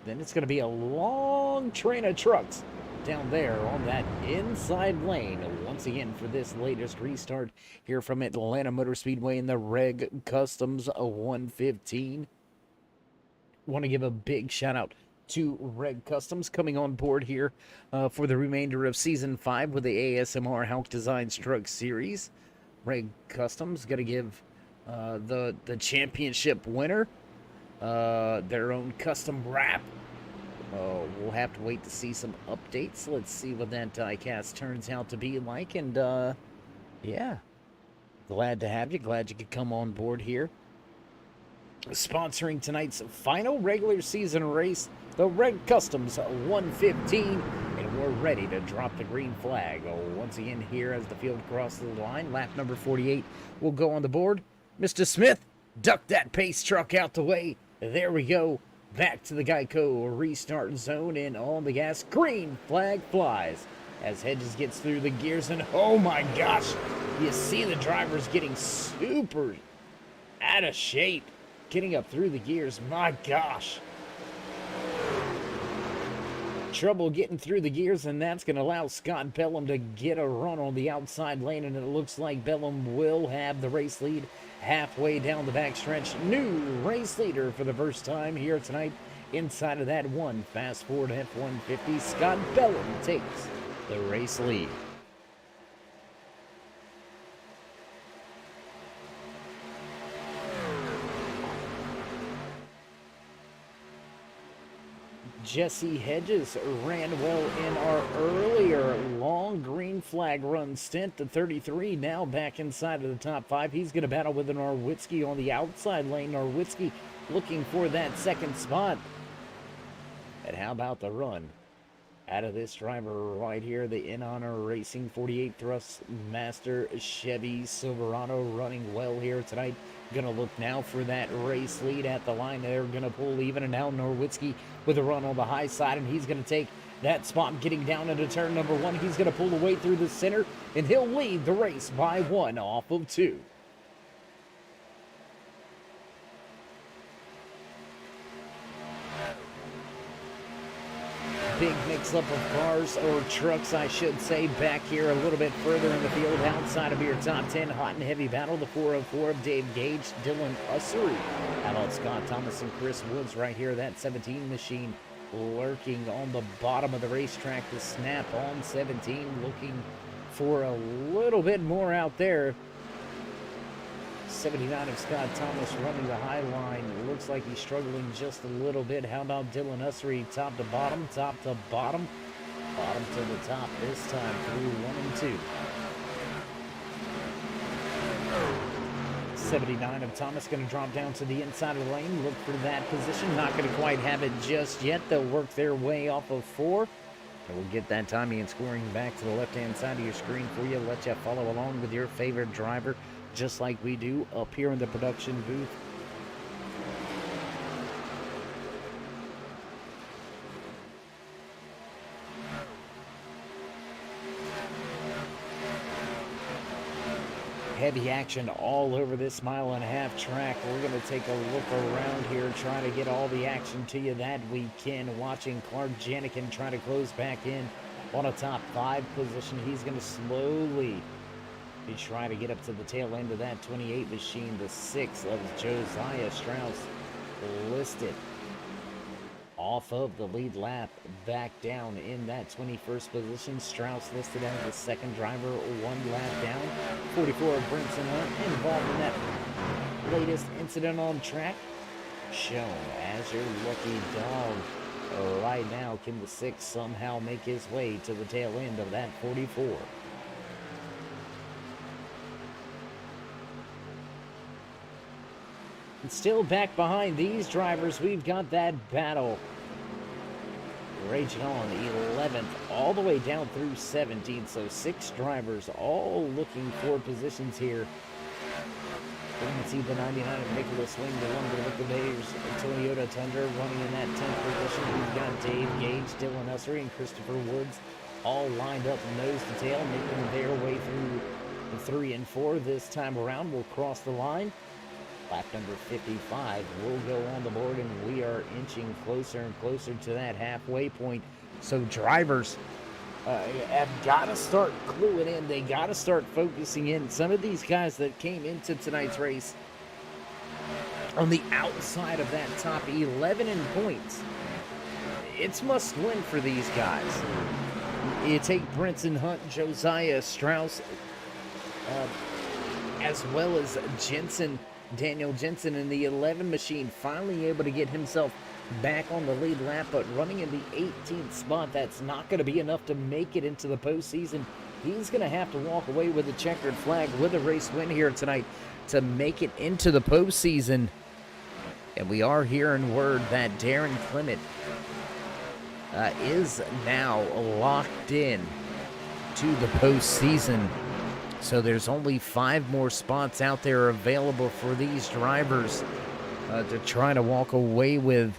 Then it's going to be a long train of trucks down there on that inside lane once again for this latest restart here from Atlanta Motor Speedway in the Reg Customs 115. Want to give a big shout out to Reg Customs coming on board here for the remainder of Season 5 with the ASMR HAUCK Designs Truck Series. Reg Customs going to give the championship winner their own custom wrap. We'll have to wait to see some updates. Let's see what that diecast turns out to be like. And, yeah, glad to have you. Glad you could come on board here. Sponsoring tonight's final regular season race, the Red Customs 115, and we're ready to drop the green flag. Once again here as the field crosses the line, lap number 48 will go on the board. Mr. Smith, duck that pace truck out the way. There we go. Back to the Geico restart zone, and on the gas, green flag flies as Hedges gets through the gears, and oh my gosh, you see the drivers getting super out of shape. Getting up through the gears, my gosh. Trouble getting through the gears, and that's going to allow Scott Bellum to get a run on the outside lane, and it looks like Bellum will have the race lead halfway down the backstretch. New race leader for the first time here tonight inside of that one Fast Ford F-150. Scott Bellum takes the race lead. Jesse Hedges ran well in our earlier long green flag run stint to 33. Now back inside of the top 5. He's going to battle with an Norwitzki on the outside lane. Norwitzki looking for that second spot. And how about the run out of this driver right here, the In Honor Racing 48 Thrust Master Chevy Silverado, running well here tonight. Gonna look now for that race lead at the line. They're gonna pull even, and now Norwitzki with a run on the high side, and he's gonna take that spot getting down into turn number 1. He's gonna pull away through the center, and he'll lead the race by 1 off of 2. Big mix-up of cars, or trucks I should say, back here a little bit further in the field outside of your top 10. Hot and heavy battle, the 404 of Dave Gage, Dylan Ussery. How about Scott Thomas and Chris Woods right here, that 17 machine lurking on the bottom of the racetrack. The snap on 17 looking for a little bit more out there. 79 of Scott Thomas running the high line. Looks like he's struggling just a little bit. How about Dylan Ussery? Top to bottom, top to bottom, bottom to the top this time through 1 and 2. 79 of Thomas going to drop down to the inside of the lane. Look for that position. Not going to quite have it just yet. They'll work their way off of 4. And we'll get that timing and scoring back to the left-hand side of your screen for you. Let you follow along with your favorite driver, just like we do up here in the production booth. Heavy action all over this mile-and-a-half track. We're going to take a look around here, trying to get all the action to you that we can. Watching Clark Janikin try to close back in on a top 5 position. He's going to slowly be trying to get up to the tail end of that 28 machine. The 6 of Josiah Strauss listed off of the lead lap, back down in that 21st position. Strauss listed as the second driver, 1 lap down. 44 of Brinson Hunt involved in that latest incident on track, shown as your lucky dog. Right now, can the 6 somehow make his way to the tail end of that 44? And still back behind these drivers, we've got that battle raging on. 11th all the way down through 17th, so 6 drivers all looking for positions here. We can see the 99 of Nicholas Wing, the one with the Bears, Toyota Tundra running in that 10th position. We've got Dave Gage, Dylan Ussery, and Christopher Woods all lined up nose to tail, making their way through the 3 and 4 this time around. We'll cross the line. Lap number 55 will go on the board, and we are inching closer and closer to that halfway point. So drivers have got to start cluing in. They got to start focusing in. Some of these guys that came into tonight's race on the outside of that top 11 in points, it's must win for these guys. You take Brinson Hunt, Josiah Strauss, as well as Daniel Jensen in the 11 machine, finally able to get himself back on the lead lap, but running in the 18th spot. That's not going to be enough to make it into the postseason. He's going to have to walk away with a checkered flag with a race win here tonight to make it into the postseason. And we are hearing word that Darren Clement is now locked in to the postseason. So there's only 5 more spots out there available for these drivers to try to walk away with.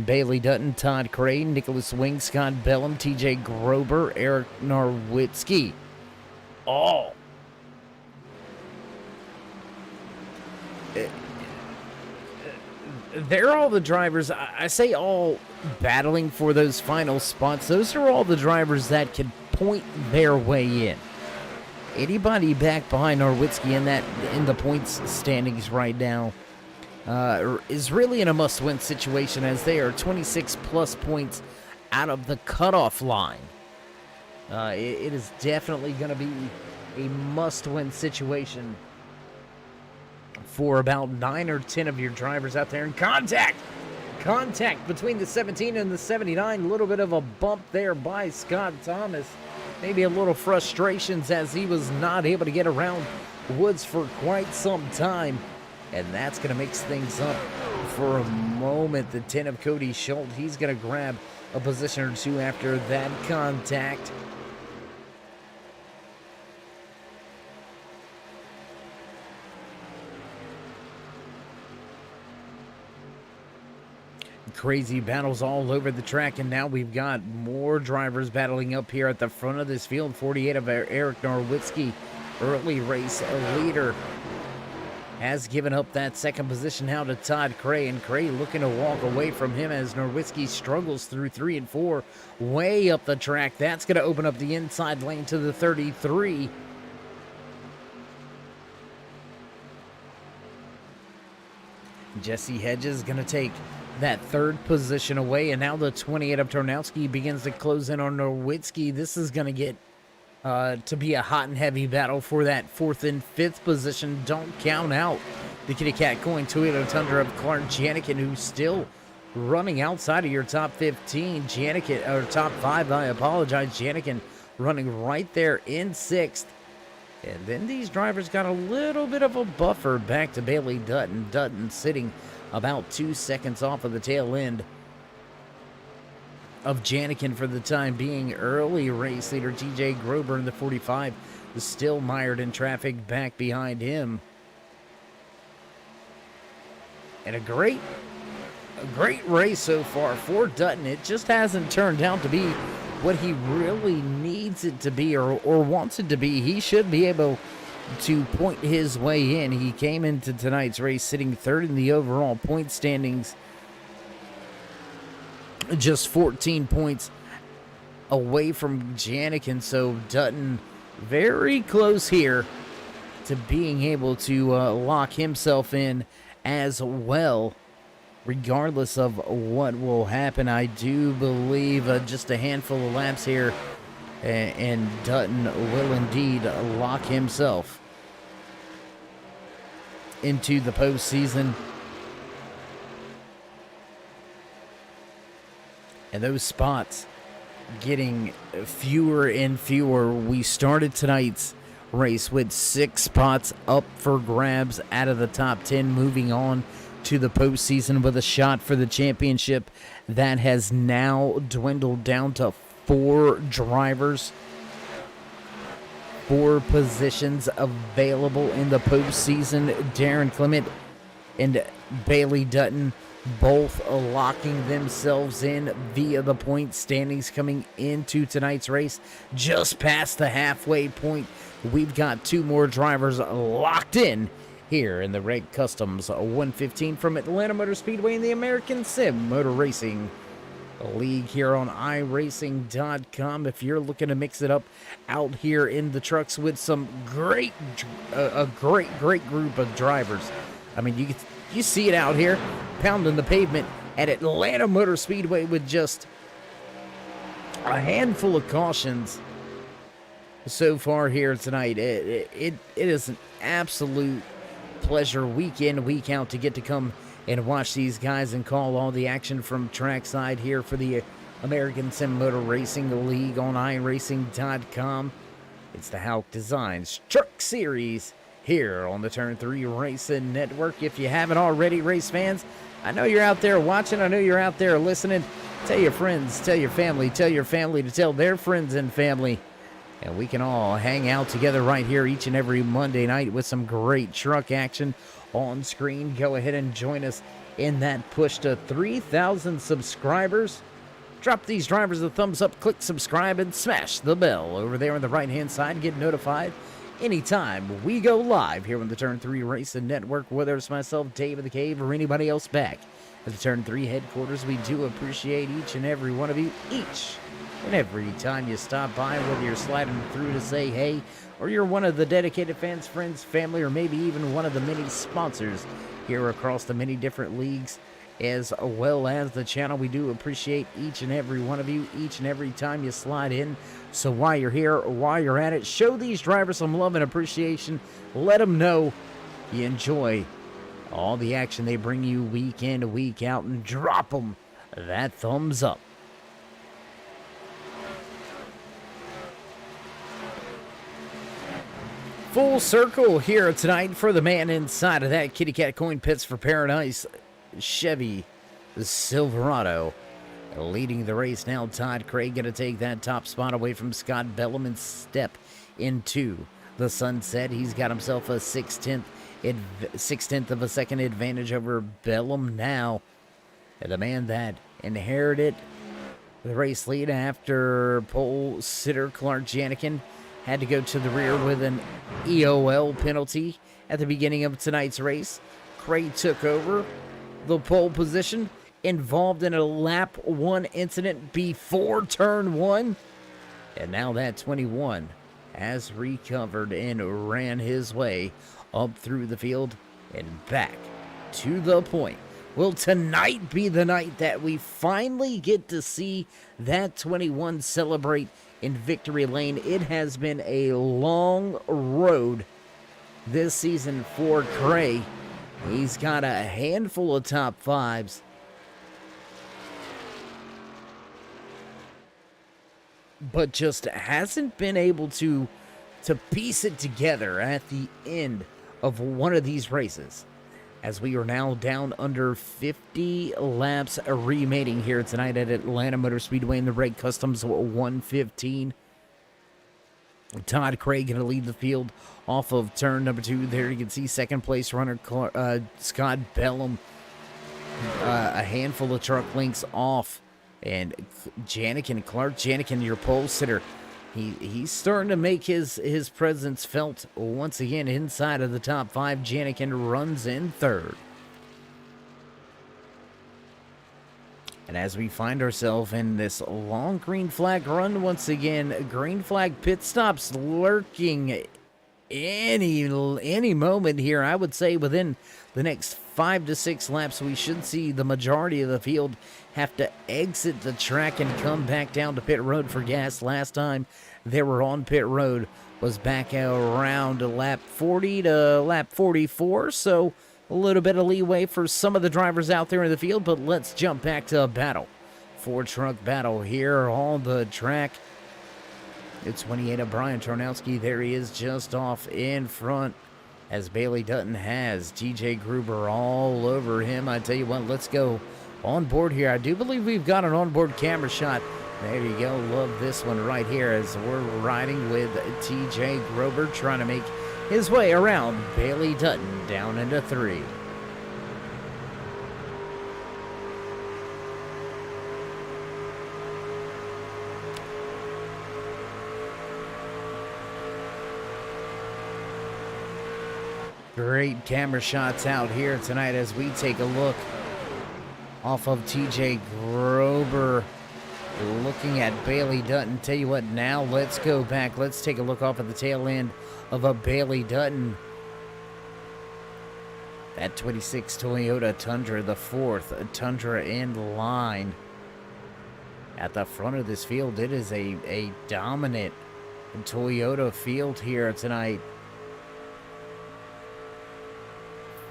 Bailey Dutton, Todd Crane, Nicholas Wing, Scott Bellum, TJ Grober, Eric Norwitzki. All they're all the drivers, I say all battling for those final spots. Those are all the drivers that can point their way in. Anybody back behind Norwitzki in the points standings right now is really in a must-win situation, as they are 26-plus points out of the cutoff line. It is definitely going to be a must-win situation for about 9 or 10 of your drivers out there. And contact between the 17 and the 79. A little bit of a bump there by Scott Thomas. Maybe a little frustrations as he was not able to get around Woods for quite some time. And that's going to mix things up for a moment. The 10 of Cody Schultz, he's going to grab a position or 2 after that contact. Crazy battles all over the track, and now we've got more drivers battling up here at the front of this field. 48 of Eric Norwitzki, early race leader, has given up that second position now to Todd Cray, and Cray looking to walk away from him as Norwitzki struggles through 3 and 4 way up the track. That's going to open up the inside lane to the 33. Jesse Hedges going to take that 3rd position away, and now the 28 of Tarnowski begins to close in on Norwitzki. This is going to get to be a hot and heavy battle for that 4th and 5th position. Don't count out the Kitty Cat Coin Toyota Tundra of Clark Janikin, who's still running outside of your top 15. Janikin, or top 5, I apologize. Janikin running right there in 6th. And then these drivers got a little bit of a buffer back to Bailey Dutton. Dutton sitting about 2 seconds off of the tail end of Janikin for the time being. Early race leader TJ Grober in the 45 is still mired in traffic back behind him. And a great race so far for Dutton. It just hasn't turned out to be what he really needs it to be or wants it to be. He should be able to point his way in. He came into tonight's race sitting 3rd in the overall point standings, just 14 points away from Janikin. So Dutton very close here to being able to lock himself in as well. Regardless of what will happen, I do believe just a handful of laps here, and Dutton will indeed lock himself into the postseason. And those spots getting fewer and fewer. We started tonight's race with 6 spots up for grabs out of the top 10, moving on to the postseason with a shot for the championship. That has now dwindled down to 4 drivers, 4 positions available in the postseason. Darren Clement and Bailey Dutton both locking themselves in via the point standings coming into tonight's race. Just past the halfway point, we've got 2 more drivers locked in here in the Red Customs 115 from Atlanta Motor Speedway in the American Sim Motor Racing League here on iRacing.com. If you're looking to mix it up out here in the trucks with some great group of drivers. I mean, you see it out here pounding the pavement at Atlanta Motor Speedway with just a handful of cautions so far here tonight. It is an absolute pleasure week in, week out to get to come and watch these guys and call all the action from trackside here for the American Sim Motor Racing League on iRacing.com. It's the HAUCK Designs Truck Series here on the Turn 3 Racing Network. If you haven't already, race fans, I know you're out there watching, I know you're out there listening. Tell your friends, tell your family to tell their friends and family. And we can all hang out together right here each and every Monday night with some great truck action on screen. Go ahead and join us in that push to 3,000 subscribers. Drop these drivers a thumbs up, click subscribe, and smash the bell over there on the right-hand side. Get notified anytime we go live here on the Turn 3 Racing Network, whether it's myself, Dave of the Cave, or anybody else back at the Turn 3 headquarters. We do appreciate each and every one of you, each and every time you stop by, whether you're sliding through to say hey, or you're one of the dedicated fans, friends, family, or maybe even one of the many sponsors here across the many different leagues, as well as the channel. We do appreciate each and every one of you, each and every time you slide in. So while you're here, or while you're at it, show these drivers some love and appreciation. Let them know you enjoy all the action they bring you week in, week out, and drop them that thumbs up. Full circle here tonight for the man inside of that Kitty Cat Coin Pits for Paradise Chevy Silverado. Leading the race now, Todd Craig going to take that top spot away from Scott Bellum and step into the sunset. He's got himself a 6/10 of a second advantage over Bellum now. And the man that inherited the race lead after pole sitter Clark Janikin had to go to the rear with an EOL penalty at the beginning of tonight's race. Craig took over the pole position, involved in a lap 1 incident before turn 1. And now that 21 has recovered and ran his way up through the field and back to the point. Will tonight be the night that we finally get to see that 21 celebrate in victory lane. It has been a long road this season for Cray. He's got a handful of top fives, but just hasn't been able to piece it together at the end of one of these races. As we are now down under 50 laps remaining here tonight at Atlanta Motor Speedway in the Red Customs 115. Todd Craig going to lead the field off of turn number 2. There you can see second place runner Scott Bellum a handful of truck lengths off. And Clark Janikin, your pole sitter, he's starting to make his presence felt once again inside of the top 5. Janikin runs in third. And as we find ourselves in this long green flag run once again, green flag pit stops lurking any moment here. I would say within the next 5 to 6 laps, we should see the majority of the field have to exit the track and come back down to pit road for gas. Last time they were on pit road was back around lap 40 to lap 44, so a little bit of leeway for some of the drivers out there in the field. But let's jump back to a battle. 4-truck battle here on the track. It's 28 of Brian Tarnowski. There he is just off in front, as Bailey Dutton has TJ Gruber all over him. I tell you what, let's go on board here. I do believe we've got an onboard camera shot. There you go. Love this one right here as we're riding with TJ Gruber trying to make his way around Bailey Dutton down into 3. Great camera shots out here tonight as we take a look off of TJ Gruber looking at Bailey Dutton. Tell you what, now let's go back. Let's take a look off of the tail end of a Bailey Dutton. That 26 Toyota Tundra, the 4th Tundra in line. At the front of this field, it is a dominant Toyota field here tonight.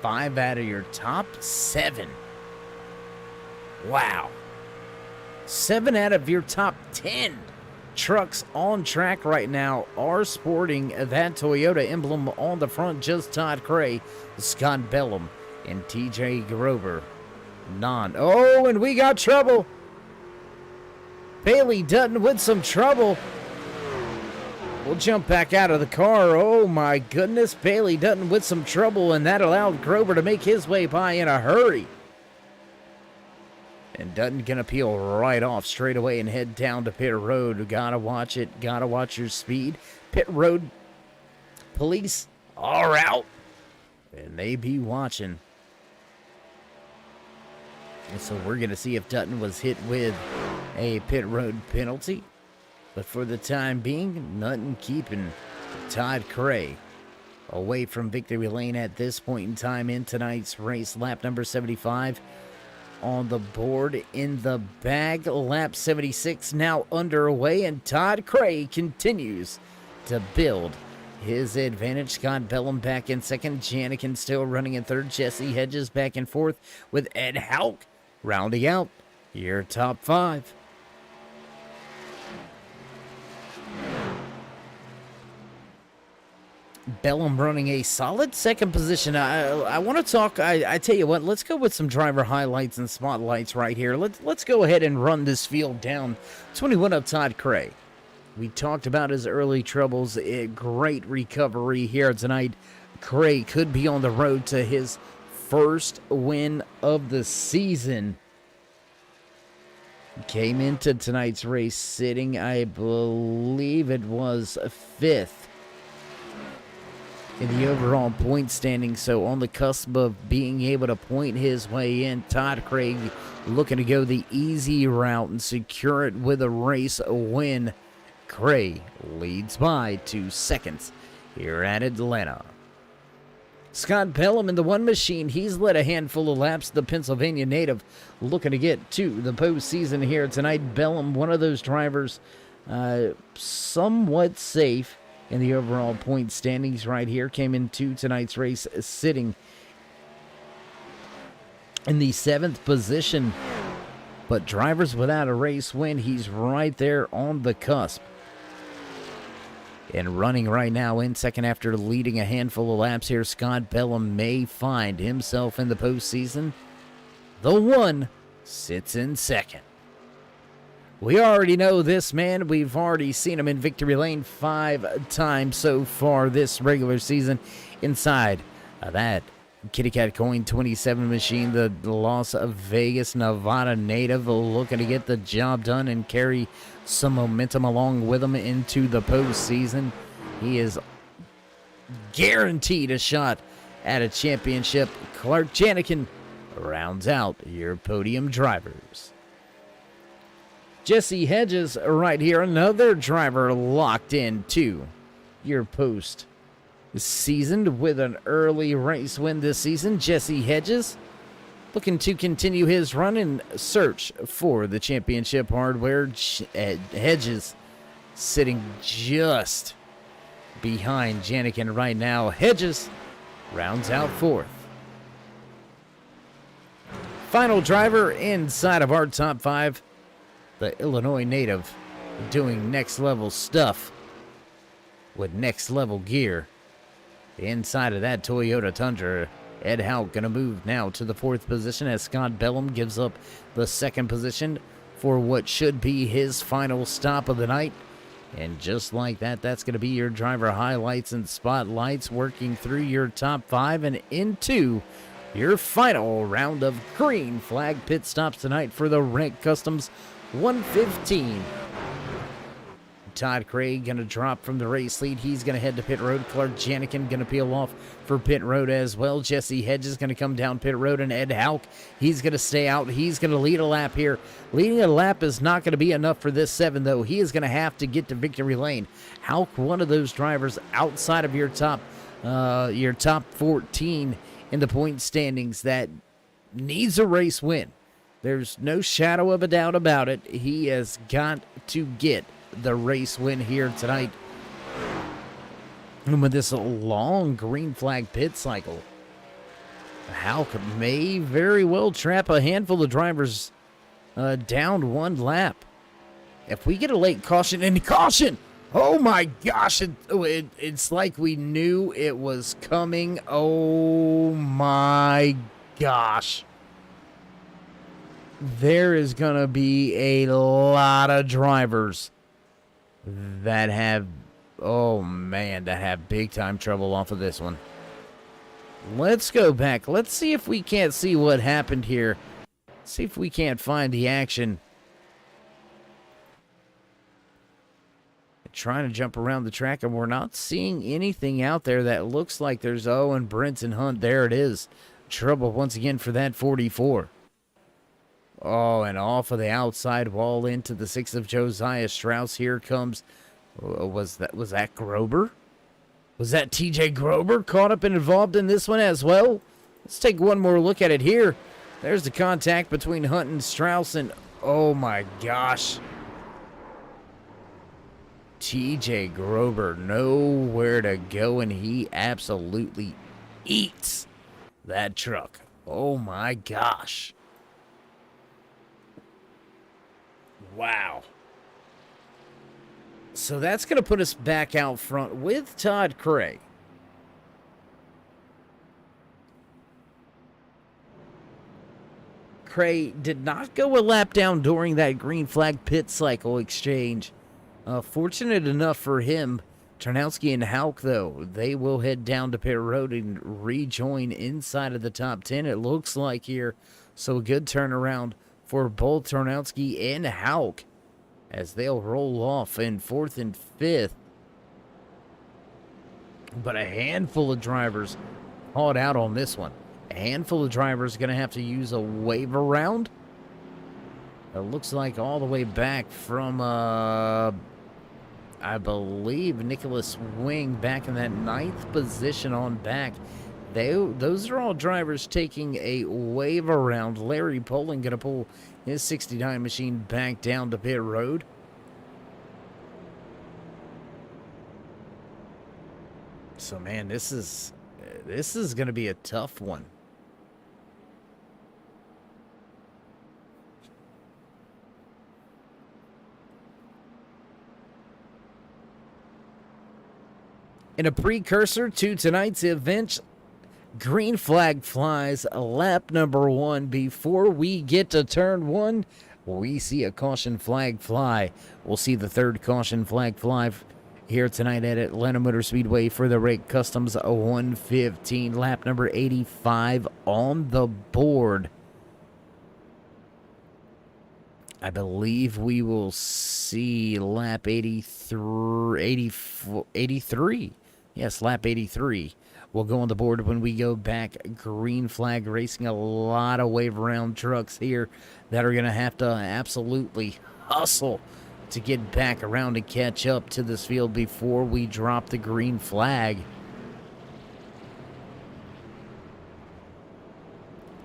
5 out of your top 7. Wow. 7 out of your top 10 trucks on track right now are sporting that Toyota emblem on the front. Just Todd Cray, Scott Bellum, and TJ Gruber. Oh, and we got trouble. Bailey Dutton with some trouble. We'll jump back out of the car. Oh my goodness, Bailey Dutton with some trouble, and that allowed Gruber to make his way by in a hurry. And Dutton gonna peel right off straight away and head down to pit road. Gotta watch it. Gotta watch your speed. Pit road police are out, and they be watching. And so we're gonna see if Dutton was hit with a pit road penalty. But for the time being, nothing keeping Todd Cray away from victory lane at this point in time in tonight's race. Lap number 75 on the board in the bag. Lap 76 now underway, and Todd Cray continues to build his advantage. Scott Bellum back in second. Janikin still running in third. Jesse Hedges back and forth with Ed HAUCK rounding out your top 5. Bellum running a solid second position. I want to talk. I tell you what, let's go with some driver highlights and spotlights right here. Let's go ahead and run this field down. 21 of Todd Cray. We talked about his early troubles. A great recovery here tonight. Cray could be on the road to his first win of the season. Came into tonight's race sitting, I believe it was 5th in the overall point standing, so on the cusp of being able to point his way in. Todd Craig looking to go the easy route and secure it with a race win. Cray leads by 2 seconds here at Atlanta. Scott Bellum in the one machine, he's led a handful of laps. The Pennsylvania native looking to get to the postseason here tonight. Bellum, one of those drivers somewhat safe in the overall point standings right here. Came into tonight's race sitting in the 7th position. But drivers without a race win, he's right there on the cusp. And running right now in second after leading a handful of laps here, Scott Bellum may find himself in the postseason. The one sits in second. We already know this man. We've already seen him in victory lane 5 times so far this regular season. Inside of that Kitty Cat Coin 27 machine, the Las Vegas, Nevada native, looking to get the job done and carry some momentum along with him into the postseason. He is guaranteed a shot at a championship. Clark Janikin rounds out your podium drivers. Jesse Hedges right here, another driver locked in to your post season with an early race win this season. Jesse Hedges looking to continue his run and search for the championship hardware. Hedges sitting just behind Janikin right now. Hedges rounds out 4th. Final driver inside of our top 5, the Illinois native, doing next level stuff with next level gear. Inside of that Toyota Tundra, Ed HAUCK going to move now to the 4th position as Scott Bellum gives up the 2nd position for what should be his final stop of the night. And just like that, that's going to be your driver highlights and spotlights, working through your top 5 and into your final round of green flag pit stops tonight for the Rank Customs 115. Todd Craig going to drop from the race lead. He's going to head to pit road. Clark Janikin going to peel off for pit road as well. Jesse Hedges going to come down pit road, and Ed HAUCK, he's going to stay out. He's going to lead a lap here. Leading a lap is not going to be enough for this 7, though. He is going to have to get to victory lane. HAUCK, one of those drivers outside of your top 14 in the point standings that needs a race win. There's no shadow of a doubt about it. He has got to get the race win here tonight. And with this long green flag pit cycle, HAUCK may very well trap a handful of drivers down 1 lap. If we get a late caution, and caution! Oh my gosh, it's like we knew it was coming. Oh my gosh. There is going to be a lot of drivers that have, that have big time trouble off of this one. Let's go back. Let's see if we can't see what happened here. See if we can't find the action. Trying to jump around the track, and we're not seeing anything out there that looks like there's, and Brenton Hunt, there it is. Trouble once again for that 44. Oh, and off of the outside wall into the 6 of Josiah Strauss. Here comes, was that Grober? Was that TJ Grober caught up and involved in this one as well? Let's take one more look at it here. There's the contact between Hunt and Strauss, and oh my gosh. TJ Grober nowhere to go, and he absolutely eats that truck. Oh my gosh. Wow. So that's going to put us back out front with Todd Cray. Cray did not go a lap down during that green flag pit cycle exchange. Fortunate enough for him, Tarnowski and HAUCK, though, they will head down to pit road and rejoin inside of the top 10, it looks like here. So a good turnaround for both Tarnowski and HAUCK as they'll roll off in 4th and 5th. But a handful of drivers caught out on this one. A handful of drivers going to have to use a wave around. It looks like all the way back from, I believe, Nicholas Wing back in that 9th position on back. Those are all drivers taking a wave around. Larry Poling going to pull his 69 machine back down to pit road. So, man, this is going to be a tough one. In a precursor to tonight's event, green flag flies lap number 1. Before we get to turn 1, we see a caution flag fly. We'll see the third caution flag fly here tonight at Atlanta Motor Speedway for the Rake Customs 115, lap number 85 on the board. I believe we will see lap 83. Yes, lap 83 will go on the board when we go back. Green flag racing, a lot of wave around trucks here that are going to have to absolutely hustle to get back around and catch up to this field before we drop the green flag.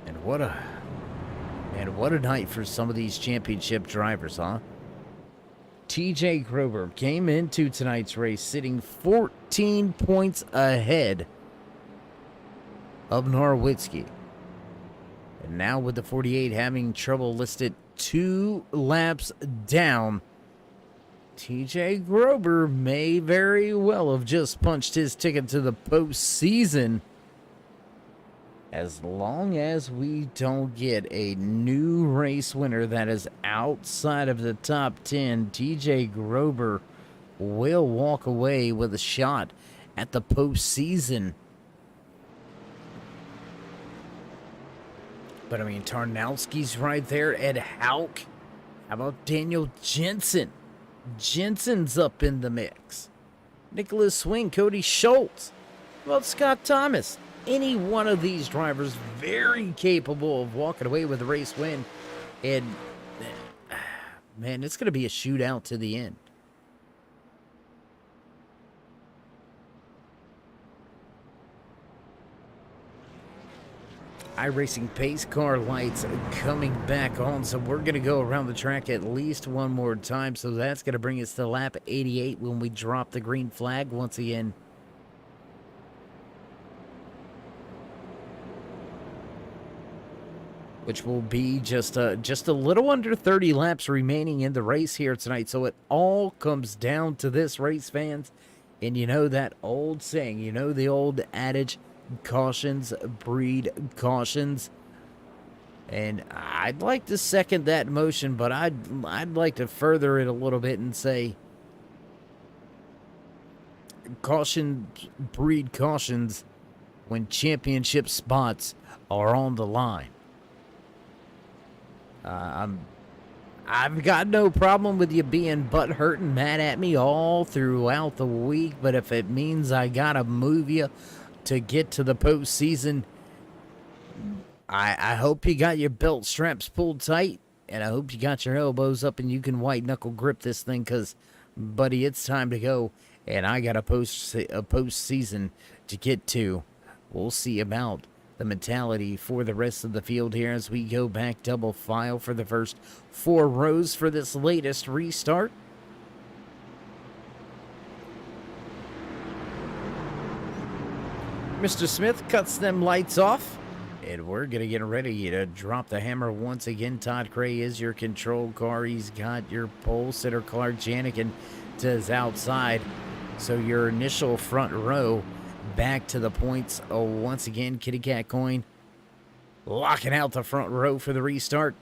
And what a night for some of these championship drivers, huh? TJ Grover came into tonight's race sitting 14 points ahead of Norwitzki. And now with the 48 having trouble listed 2 laps down, TJ Grover may very well have just punched his ticket to the postseason. As long as we don't get a new race winner that is outside of the top 10, TJ Grover will walk away with a shot at the postseason. But I mean, Tarnowski's right there. Ed HAUCK. How about Daniel Jensen? Jensen's up in the mix. Nicholas Swing, Cody Schultz. How about Scott Thomas? Any one of these drivers very capable of walking away with a race win. And, man, it's going to be a shootout to the end. iRacing pace car lights coming back on, so we're going to go around the track at least one more time. So that's going to bring us to lap 88 when we drop the green flag once again. Which will be just a little under 30 laps remaining in the race here tonight. So it all comes down to this, race fans. And you know that old saying, you know the old adage, cautions breed cautions. And I'd like to second that motion, but I'd like to further it a little bit and say caution breed cautions when championship spots are on the line. I've got no problem with you being butthurt and mad at me all throughout the week, but if it means I gotta move you to get to the postseason, I hope you got your belt straps pulled tight, and I hope you got your elbows up and you can white knuckle grip this thing, because, buddy, it's time to go, and I got a postseason to get to. We'll see about the mentality for the rest of the field here as we go back double file for the first 4 rows for this latest restart. Mr. Smith cuts them lights off, and we're going to get ready to drop the hammer once again. Todd Cray is your control car. He's got your pole sitter, Clark Janikin, to his outside. So your initial front row back to the points. Oh, once again, Kitty Cat Coin locking out the front row for the restart.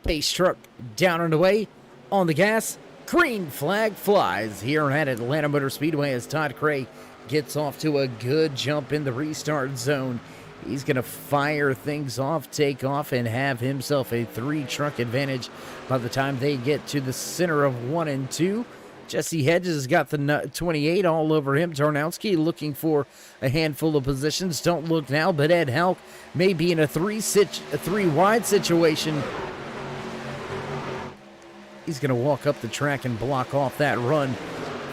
Pace truck down and away on the gas. Green flag flies here at Atlanta Motor Speedway as Todd Cray gets off to a good jump in the restart zone. He's going to fire things off, take off, and have himself a 3-truck advantage by the time they get to the center of 1 and 2. Jesse Hedges has got the 28 all over him. Tarnowski looking for a handful of positions. Don't look now, but Ed HAUCK may be in a 3-wide situation. He's going to walk up the track and block off that run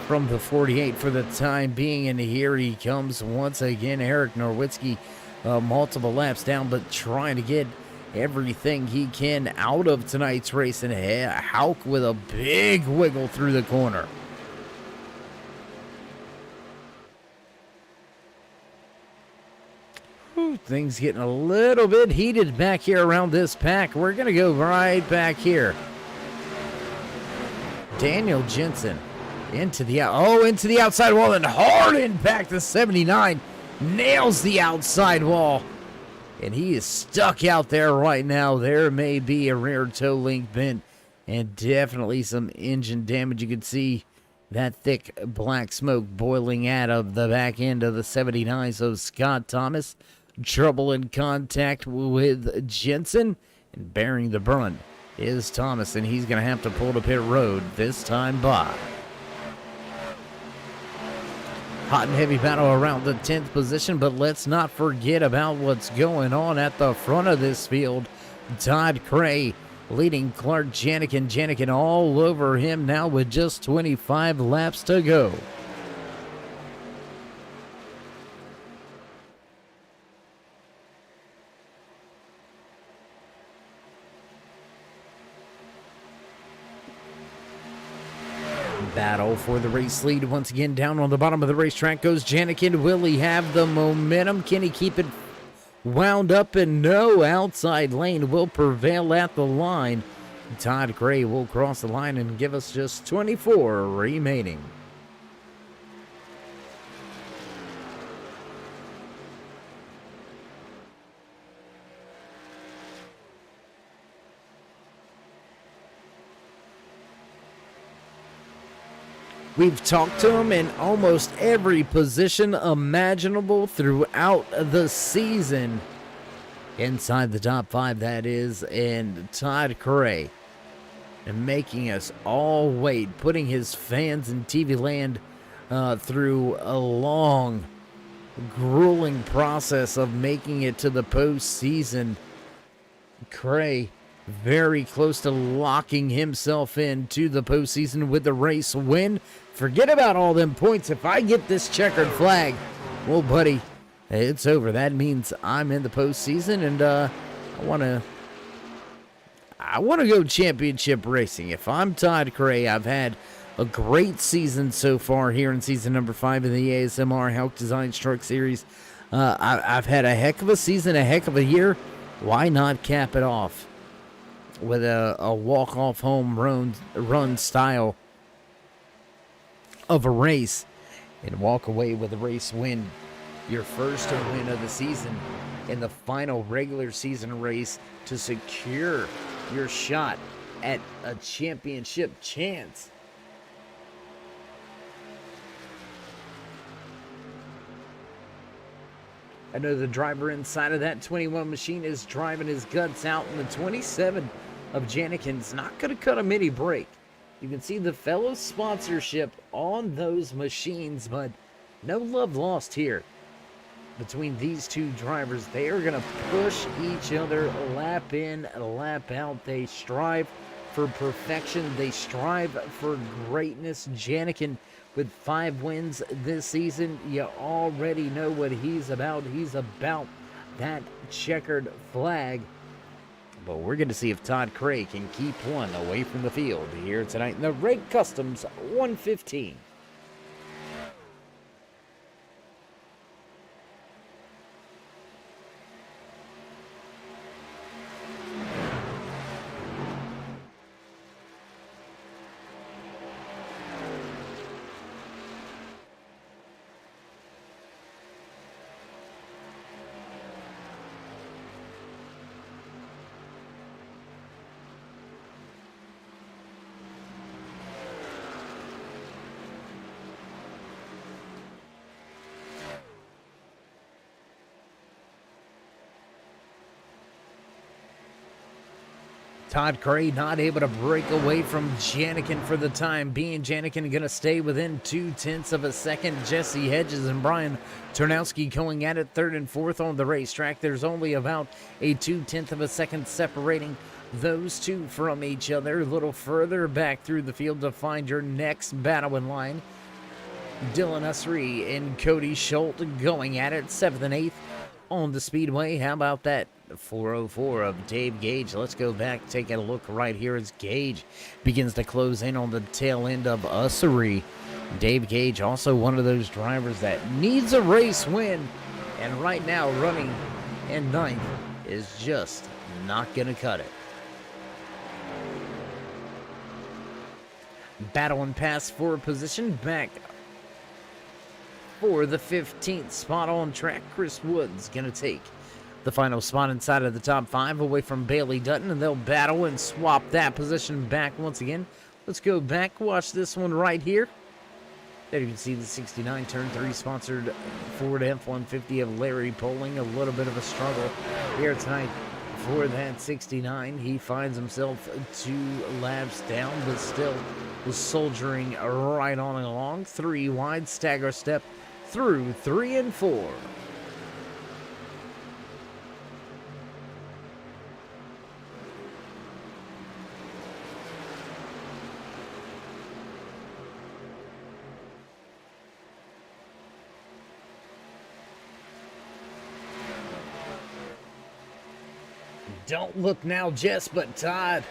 from the 48 for the time being. And here he comes once again. Eric Norwitzki, multiple laps down, but trying to get everything he can out of tonight's race, and HAUCK with a big wiggle through the corner. Ooh, things getting a little bit heated back here around this pack. We're going to go right back here. Daniel Jensen into the outside wall, and hard impact to 79. Nails the outside wall. And he is stuck out there right now. There may be a rear toe link bent and definitely some engine damage. You can see that thick black smoke boiling out of the back end of the 79. So Scott Thomas, trouble in contact with Jensen, and bearing the brunt is Thomas, and he's going to have to pull to pit road this time by. Hot and heavy battle around the 10th position, but let's not forget about what's going on at the front of this field. Todd Cray leading Clark Janikin. Janikin all over him now with just 25 laps to go. Battle for the race lead once again. Down on the bottom of the racetrack goes Janikin. Will he have the momentum? Can he keep it wound up? And no, outside lane will prevail at the line. Todd Gray will cross the line and give us just 24 remaining. We've talked to him in almost every position imaginable throughout the season. Inside the top 5, that is, and Todd Cray. And making us all wait, putting his fans in TV land through a long, grueling process of making it to the postseason. Cray very close to locking himself into the postseason with the race win. Forget about all them points. If I get this checkered flag, well, buddy, it's over. That means I'm in the postseason, and I want to go championship racing. If I'm Todd Cray, I've had a great season so far here in season number 5 of the ASMR HAUCK Designs Truck Series. I've had a heck of a season, a heck of a year. Why not cap it off with a walk-off home run style of a race and walk away with a race win? Your first win of the season in the final regular season race to secure your shot at a championship chance. I know the driver inside of that 21 machine is driving his guts out, and the 27 of Janikin's not going to cut him any break. You can see the fellow sponsorship on those machines, but no love lost here between these two drivers. They are going to push each other lap in, lap out. They strive for perfection. They strive for greatness. Janikin with 5 wins this season. You already know what he's about. He's about that checkered flag. But we're going to see if Todd Cray can keep one away from the field here tonight in the Red Customs 115. Todd Cray not able to break away from Janikin for the time being. Janikin going to stay within 0.2 of a second. Jesse Hedges and Brian Turnowski going at it 3rd and 4th on the racetrack. There's only about a 0.2 of a second separating those two from each other. A little further back through the field to find your next battle in line. Dylan Usry and Cody Schultz going at it 7th and 8th on the speedway. How about that 404 of Dave Gage? Let's go back, take a look right here as Gage begins to close in on the tail end of Ussery. Dave Gage, also one of those drivers that needs a race win And right now, running in ninth is just not going to cut it. Battling past for position, back for the 15th spot on track. Chris Wood's going to take the final spot inside of the top 5 away from Bailey Dutton, and they'll battle and swap that position back once again. Let's go back, watch this one right here. There you can see the 69 turn 3 sponsored Ford F-150 of Larry Poling. A little bit of a struggle here tonight for that 69. He finds himself 2 laps down, but still soldiering right on along. 3 wide, stagger step through 3 and 4. Don't look now, Jess, but Todd,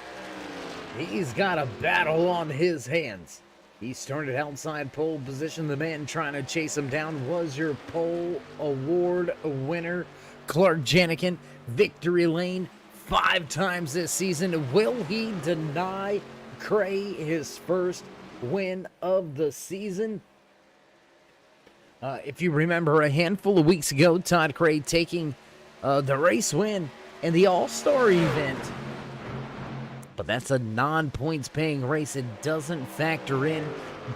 he's got a battle on his hands. He started outside pole position. The man trying to chase him down was your pole award winner, Clark Janikin. Victory lane 5 times this season. Will he deny Cray his first win of the season? If you remember, a handful of weeks ago, Todd Cray taking the race win in the All-Star event. But that's a non-points paying race. It doesn't factor in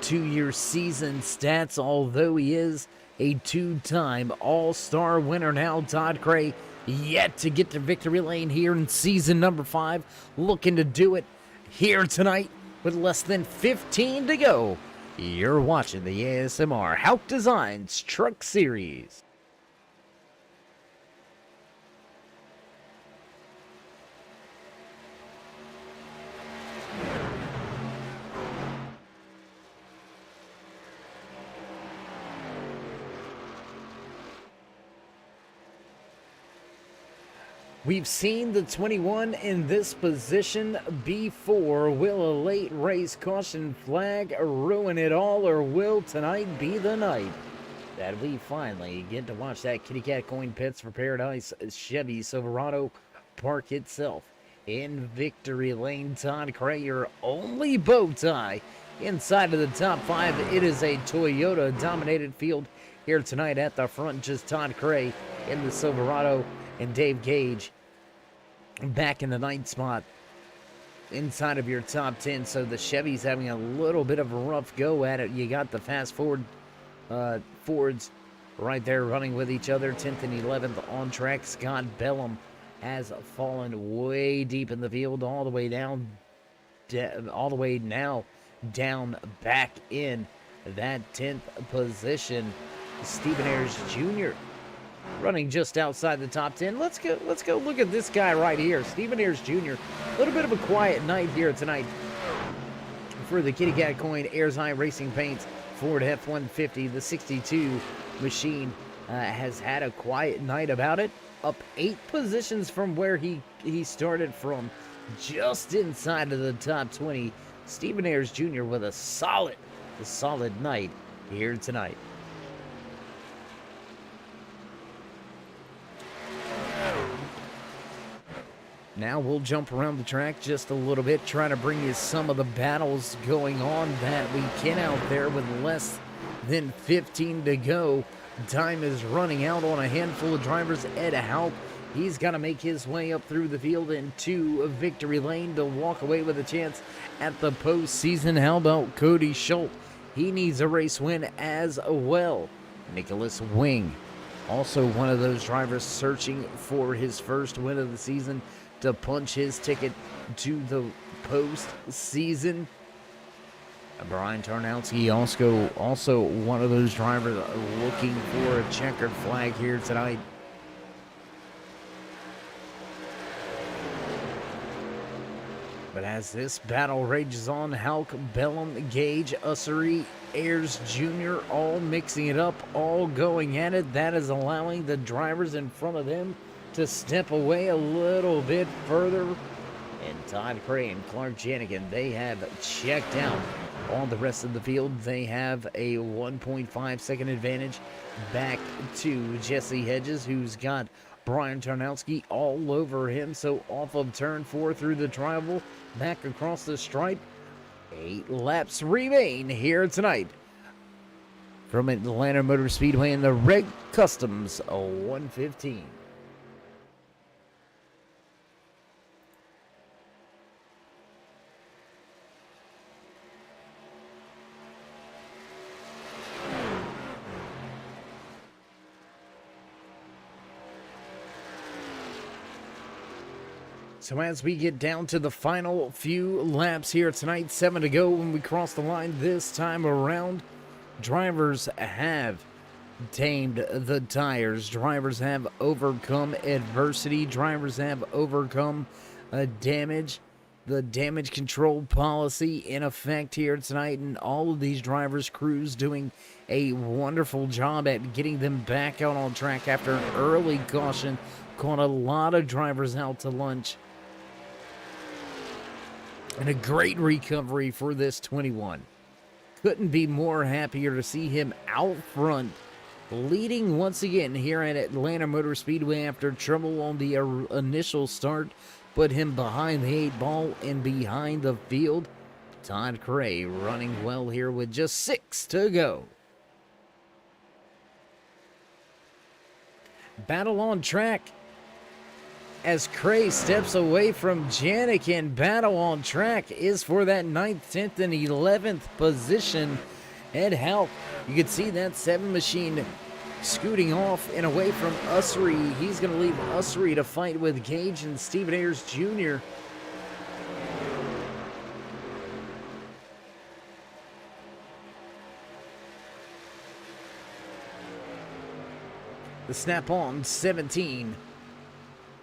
to your season stats, although he is a 2-time All-Star winner. Now Todd Cray yet to get to victory lane here in season number 5, looking to do it here tonight with less than 15 to go. You're watching the ASMR HAUCK Designs Truck Series. We've seen the 21 in this position before. Will a late race caution flag ruin it all, or will tonight be the night that we finally get to watch that Kitty Cat Coin Pits for Paradise Chevy Silverado park itself in victory lane? Todd Cray, your only bow tie inside of the top 5. It is a Toyota dominated field here tonight at the front. Just Todd Cray in the Silverado and Dave Gage back in the 9th spot inside of your top 10. So the Chevy's having a little bit of a rough go at it. You got the fast forward Fords right there running with each other. 10th and 11th on track. Scott Bellum has fallen way deep in the field, all the way down, down back in that 10th position. Stephen Ayers Jr. running just outside the top 10. Let's go look at this guy right here. Stephen Ayers Jr. A little bit of a quiet night here tonight for the Kitty Cat Coin Ayers High Racing Paints Ford F-150. The 62 machine has had a quiet night about it. Up 8 positions from where he started from, just inside of the top 20. Stephen Ayers Jr. with a solid night here tonight. Now we'll jump around the track just a little bit, trying to bring you some of the battles going on that we can out there with less than 15 to go. Time is running out on a handful of drivers. Ed Hauck, he's got to make his way up through the field into victory lane to walk away with a chance at the postseason. How about Cody Schultz? He needs a race win as well. Nicholas Wing, also one of those drivers searching for his first win of the season to punch his ticket to the postseason. Brian Tarnowski, also one of those drivers looking for a checkered flag here tonight. But as this battle rages on, Hauck, Bellum, Gage, Ussery, Ayers Jr. all mixing it up, all going at it. That is allowing the drivers in front of them to step away a little bit further. And Todd Cray and Clark Janikin, they have checked out On the rest of the field, they have a 1.5 second advantage back to Jesse Hedges, who's got Brian Tarnowski all over him. So off of turn 4 through the tribal, back across the stripe. 8 laps remain here tonight. From Atlanta Motor Speedway in the Red Customs 115. So as we get down to the final few laps here tonight, 7 to go when we cross the line this time around, drivers have tamed the tires. Drivers have overcome adversity. Drivers have overcome damage. The damage control policy in effect here tonight, and all of these drivers' crews doing a wonderful job at getting them back out on track after an early caution. Caught a lot of drivers out to lunch. And a great recovery for this 21. Couldn't be more happier to see him out front, leading once again here at Atlanta Motor Speedway after trouble on the initial start. Put him behind the 8 ball and behind the field. Todd Cray running well here with just 6 to go. Battle on track as Cray steps away from Janik, and battle on track is for that 9th, 10th, and 11th position. Ed HAUCK, you can see that 7 machine scooting off and away from Ussery. He's going to leave Ussery to fight with Gage and Stephen Ayers Jr. The snap-on 17.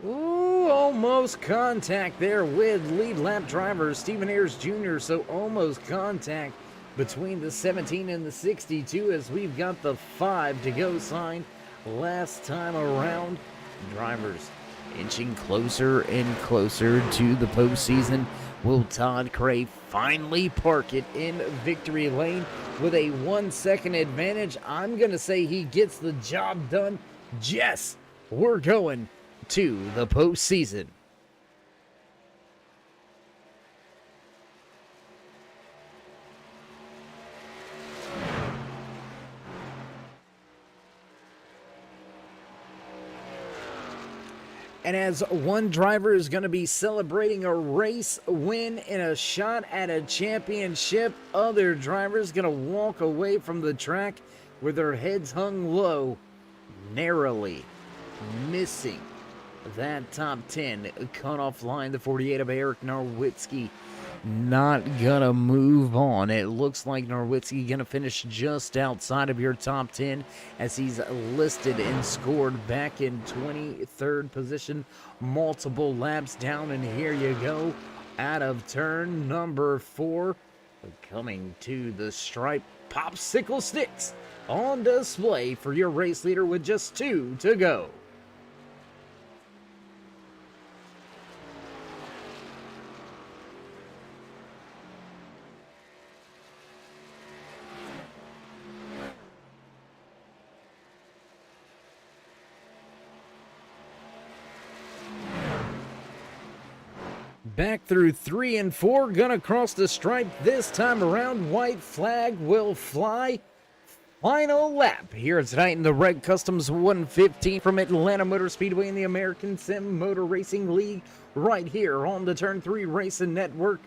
Ooh, almost contact there with lead lap driver Stephen Ayers Jr. So almost contact between the 17 and the 62 as we've got the 5 to go sign last time around. Drivers inching closer and closer to the postseason. Will Todd Cray finally park it in victory lane with a 1 second advantage? I'm going to say he gets the job done. Yes, we're going to the postseason. And as one driver is going to be celebrating a race win and a shot at a championship, other drivers going to walk away from the track with their heads hung low, narrowly missing that top 10 cutoff line. The 48 of Eric Norwitzki not gonna move on. It looks like Norwitzki gonna finish just outside of your top 10 as he's listed and scored back in 23rd position, multiple laps down. And here you go, out of turn number 4, coming to the stripe. Popsicle sticks on display for your race leader with just 2 to go. Back through 3 and 4, gonna cross the stripe this time around. White flag will fly. Final lap here tonight in the Red Customs 115 from Atlanta Motor Speedway in the American Sim Motor Racing League, right here on the Turn 3 Racing Network.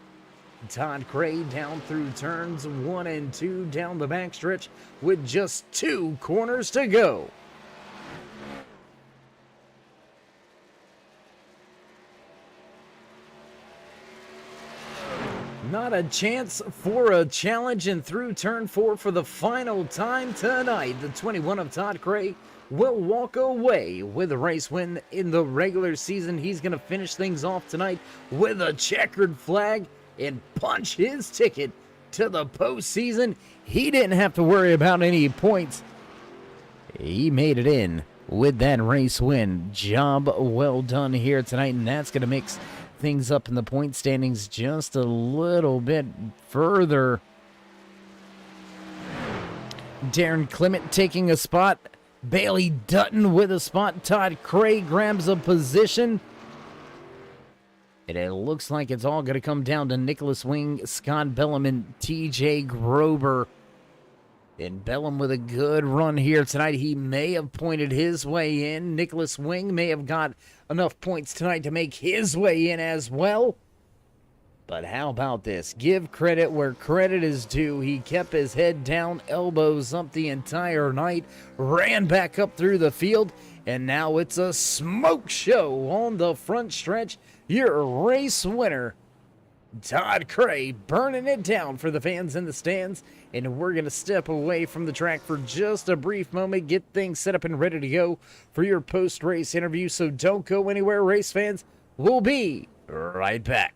Todd Cray down through turns 1 and 2 down the backstretch with just 2 corners to go. Not a chance for a challenge, and through turn 4 for the final time tonight, the 21 of Todd Cray will walk away with a race win in the regular season. He's going to finish things off tonight with a checkered flag and punch his ticket to the postseason. He didn't have to worry about any points. He made it in with that race win. Job well done here tonight, and that's going to mix things up in the point standings just a little bit further. Darren Clement taking a spot. Bailey Dutton with a spot. Todd Craig grabs a position. And it looks like it's all going to come down to Nicholas Wing, Scott Bellum, and TJ Grober. And Bellum with a good run here tonight. He may have pointed his way in. Nicholas Wing may have got enough points tonight to make his way in as well. But how about this? Give credit where credit is due. He kept his head down, elbows up the entire night, ran back up through the field, and now it's a smoke show on the front stretch. Your race winner, Todd Cray, burning it down for the fans in the stands. And we're going to step away from the track for just a brief moment, get things set up and ready to go for your post-race interview. So don't go anywhere, race fans. We'll be right back.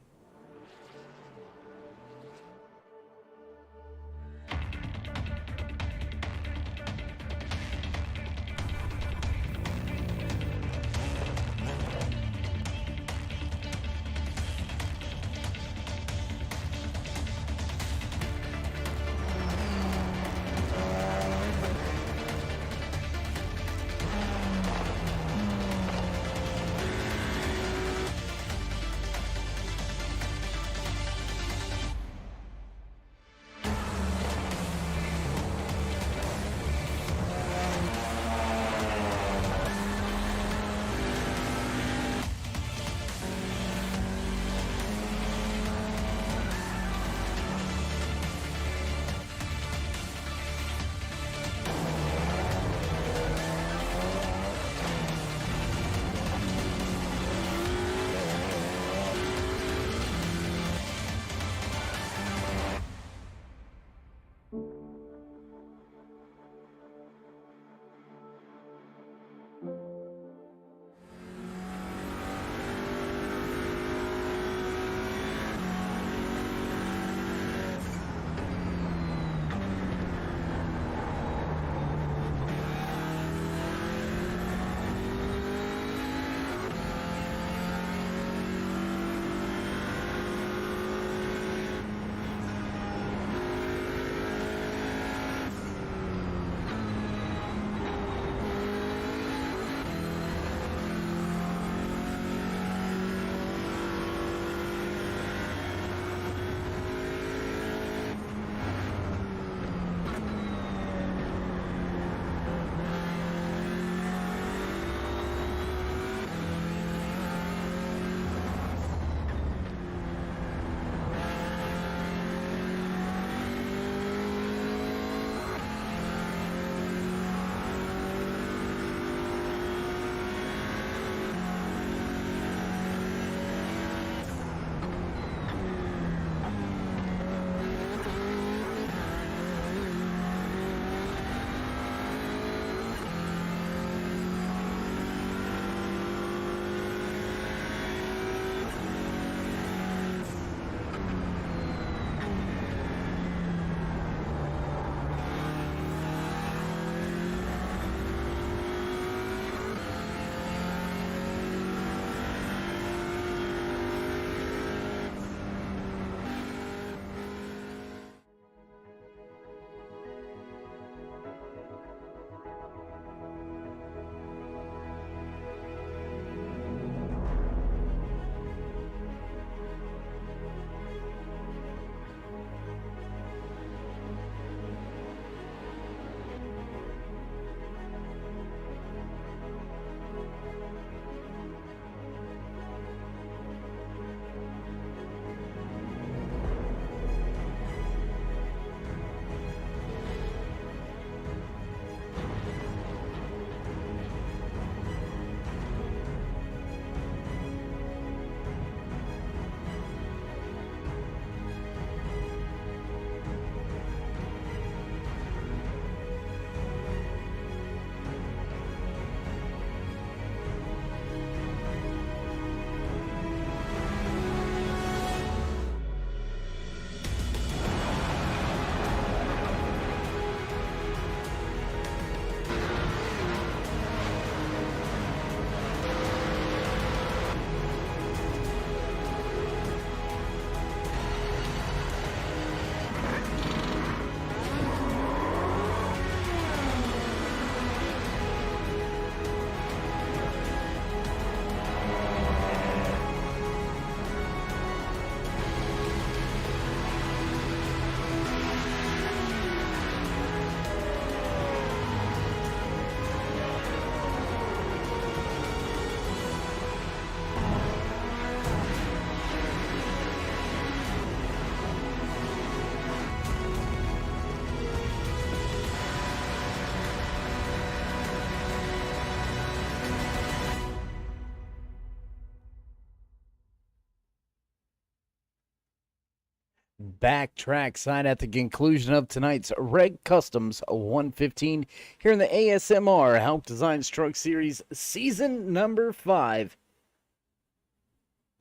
back trackside at the conclusion of tonight's Reg Customs 115 here in the ASMR HAUCK Designs Truck Series Season number 5.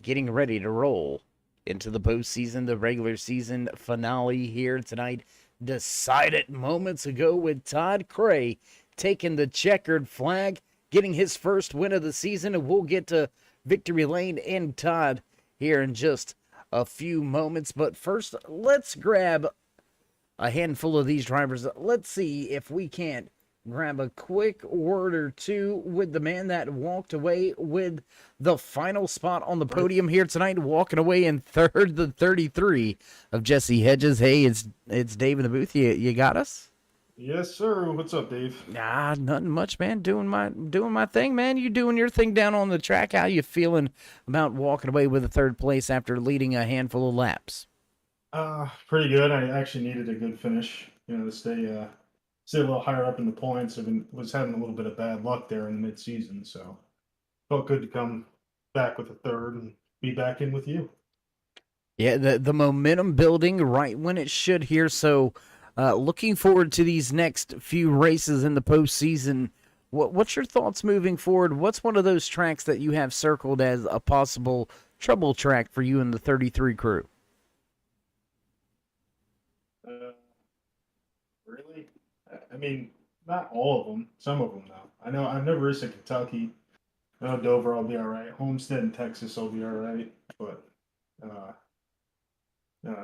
Getting ready to roll into the postseason, the regular season finale here tonight. Decided moments ago with Todd Cray taking the checkered flag, getting his first win of the season, and we'll get to Victory Lane and Todd here in just a few moments. But first, let's grab a handful of these drivers. Let's see if we can't grab a quick word or two with the man that walked away with the final spot on the podium here tonight, walking away in third, the 33 of Jesse Hedges. Hey, it's Dave in the booth. You got us? Yes, sir. What's up, Dave? Nah, nothing much, man. Doing my thing, man. You doing your thing down on the track. How you feeling about walking away with a third place after leading a handful of laps? Pretty good. I actually needed a good finish, to stay a little higher up in the points. Was having a little bit of bad luck there in the mid-season, so felt good to come back with a third and be back in with you. Yeah, the momentum building right when it should here. So, looking forward to these next few races in the postseason. What's your thoughts moving forward? What's one of those tracks that you have circled as a possible trouble track for you and the 33 crew? Really? I mean, not all of them. Some of them, though. I know I've never raced at Kentucky. I know Dover, I'll be all right. Homestead in Texas, I'll be all right. But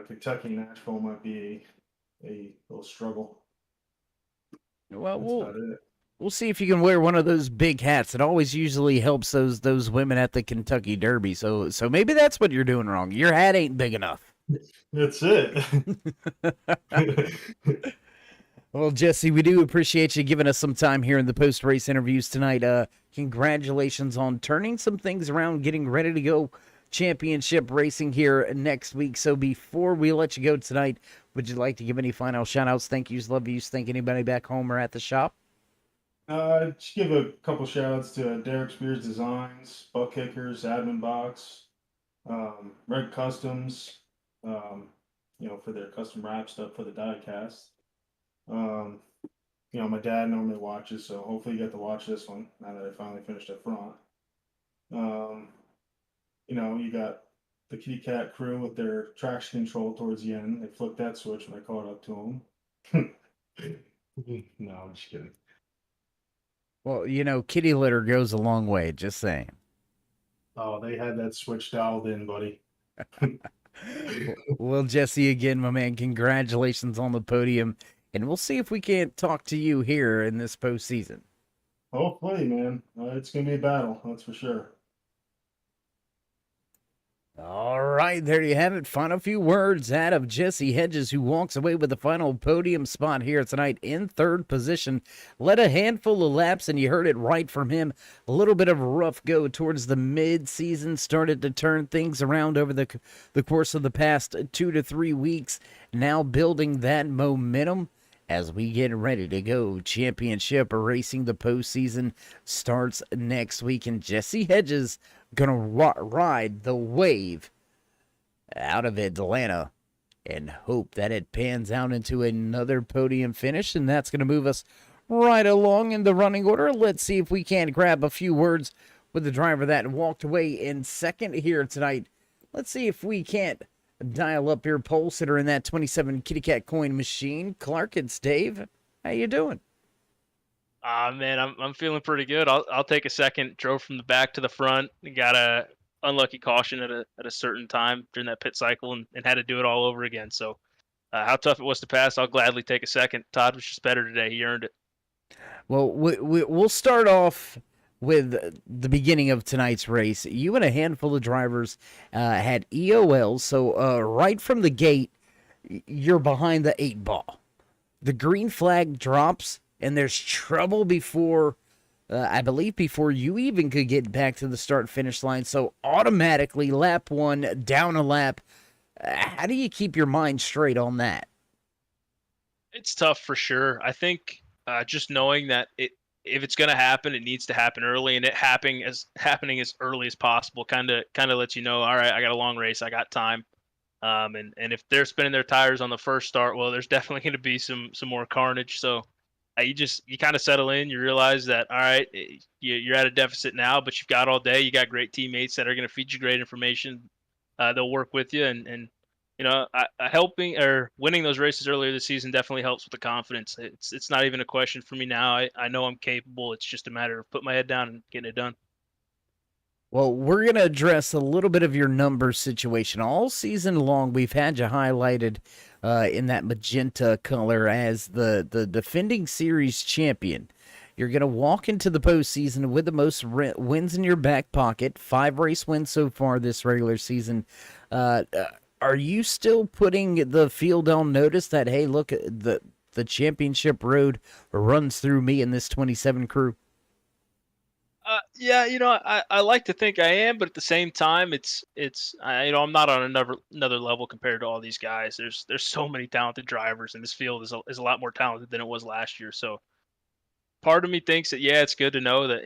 Kentucky and Nashville might be a little struggle. Well, we'll see if you can wear one of those big hats. It always usually helps those women at the Kentucky Derby. So maybe that's what you're doing wrong. Your hat ain't big enough. That's it. Well, Jesse, we do appreciate you giving us some time here in the post-race interviews tonight. Congratulations on turning some things around, getting ready to go championship racing here next week. So before we let you go tonight, would you like to give any final shout-outs, thank yous, love yous, thank anybody back home or at the shop? Just give a couple shout-outs to Derek Spears Designs, Buck Kickers, Admin Box, Red Customs, for their custom wrap stuff for the diecast. My dad normally watches, so hopefully you get to watch this one now that I finally finished up front. You got the Kitty Cat crew with their traction control towards the end. They flipped that switch when I caught up to them. No, I'm just kidding. Well, kitty litter goes a long way, just saying. Oh, they had that switch dialed in, buddy. Well, Jesse, again, my man, congratulations on the podium. And we'll see if we can't talk to you here in this postseason. Hopefully, man. It's going to be a battle, that's for sure. All right, there you have it. Final few words out of Jesse Hedges, who walks away with the final podium spot here tonight in third position. Led a handful of laps, and you heard it right from him. A little bit of a rough go towards the mid-season. Started to turn things around over the course of the past 2 to 3 weeks. Now building that momentum as we get ready to go. Championship racing, the postseason starts next week, and Jesse Hedges gonna ride the wave out of Atlanta and hope that it pans out into another podium finish, and that's gonna move us right along in the running order. Let's see if we can't grab a few words with the driver that walked away in second here tonight. Let's see if we can't dial up your pole sitter in that 27 Kitty Cat coin machine. Clark, it's Dave. How you doing? Man, I'm feeling pretty good. I'll take a second. Drove from the back to the front. Got a unlucky caution at a certain time during that pit cycle, and had to do it all over again. So, how tough it was to pass, I'll gladly take a second. Todd was just better today. He earned it. Well, we'll start off with the beginning of tonight's race. You and a handful of drivers had EOLs, so right from the gate, you're behind the 8 ball. The green flag drops, and there's trouble before, I believe, before you even could get back to the start-finish line. So automatically, lap 1, down a lap. How do you keep your mind straight on that? It's tough for sure. I think just knowing that if it's going to happen, it needs to happen early, and it happening as early as possible kind of lets you know, all right, I got a long race, I got time. And if they're spinning their tires on the first start, well, there's definitely going to be some more carnage. So you kind of settle in. You realize that all right, you're at a deficit now, but you've got all day. You got great teammates that are going to feed you great information. They'll work with you, and helping or winning those races earlier this season definitely helps with the confidence. It's not even a question for me now. I know I'm capable. It's just a matter of putting my head down and getting it done. Well, we're going to address a little bit of your numbers situation. All season long, we've had you highlighted in that magenta color as the defending series champion. You're going to walk into the postseason with the most wins in your back pocket, 5 race wins so far this regular season. Are you still putting the field on notice that, hey, look, the championship road runs through me and this 27 crew? Yeah, I like to think I am, but at the same time, I'm not on another level compared to all these guys. There's so many talented drivers, and this field is a lot more talented than it was last year. So part of me thinks that yeah, it's good to know that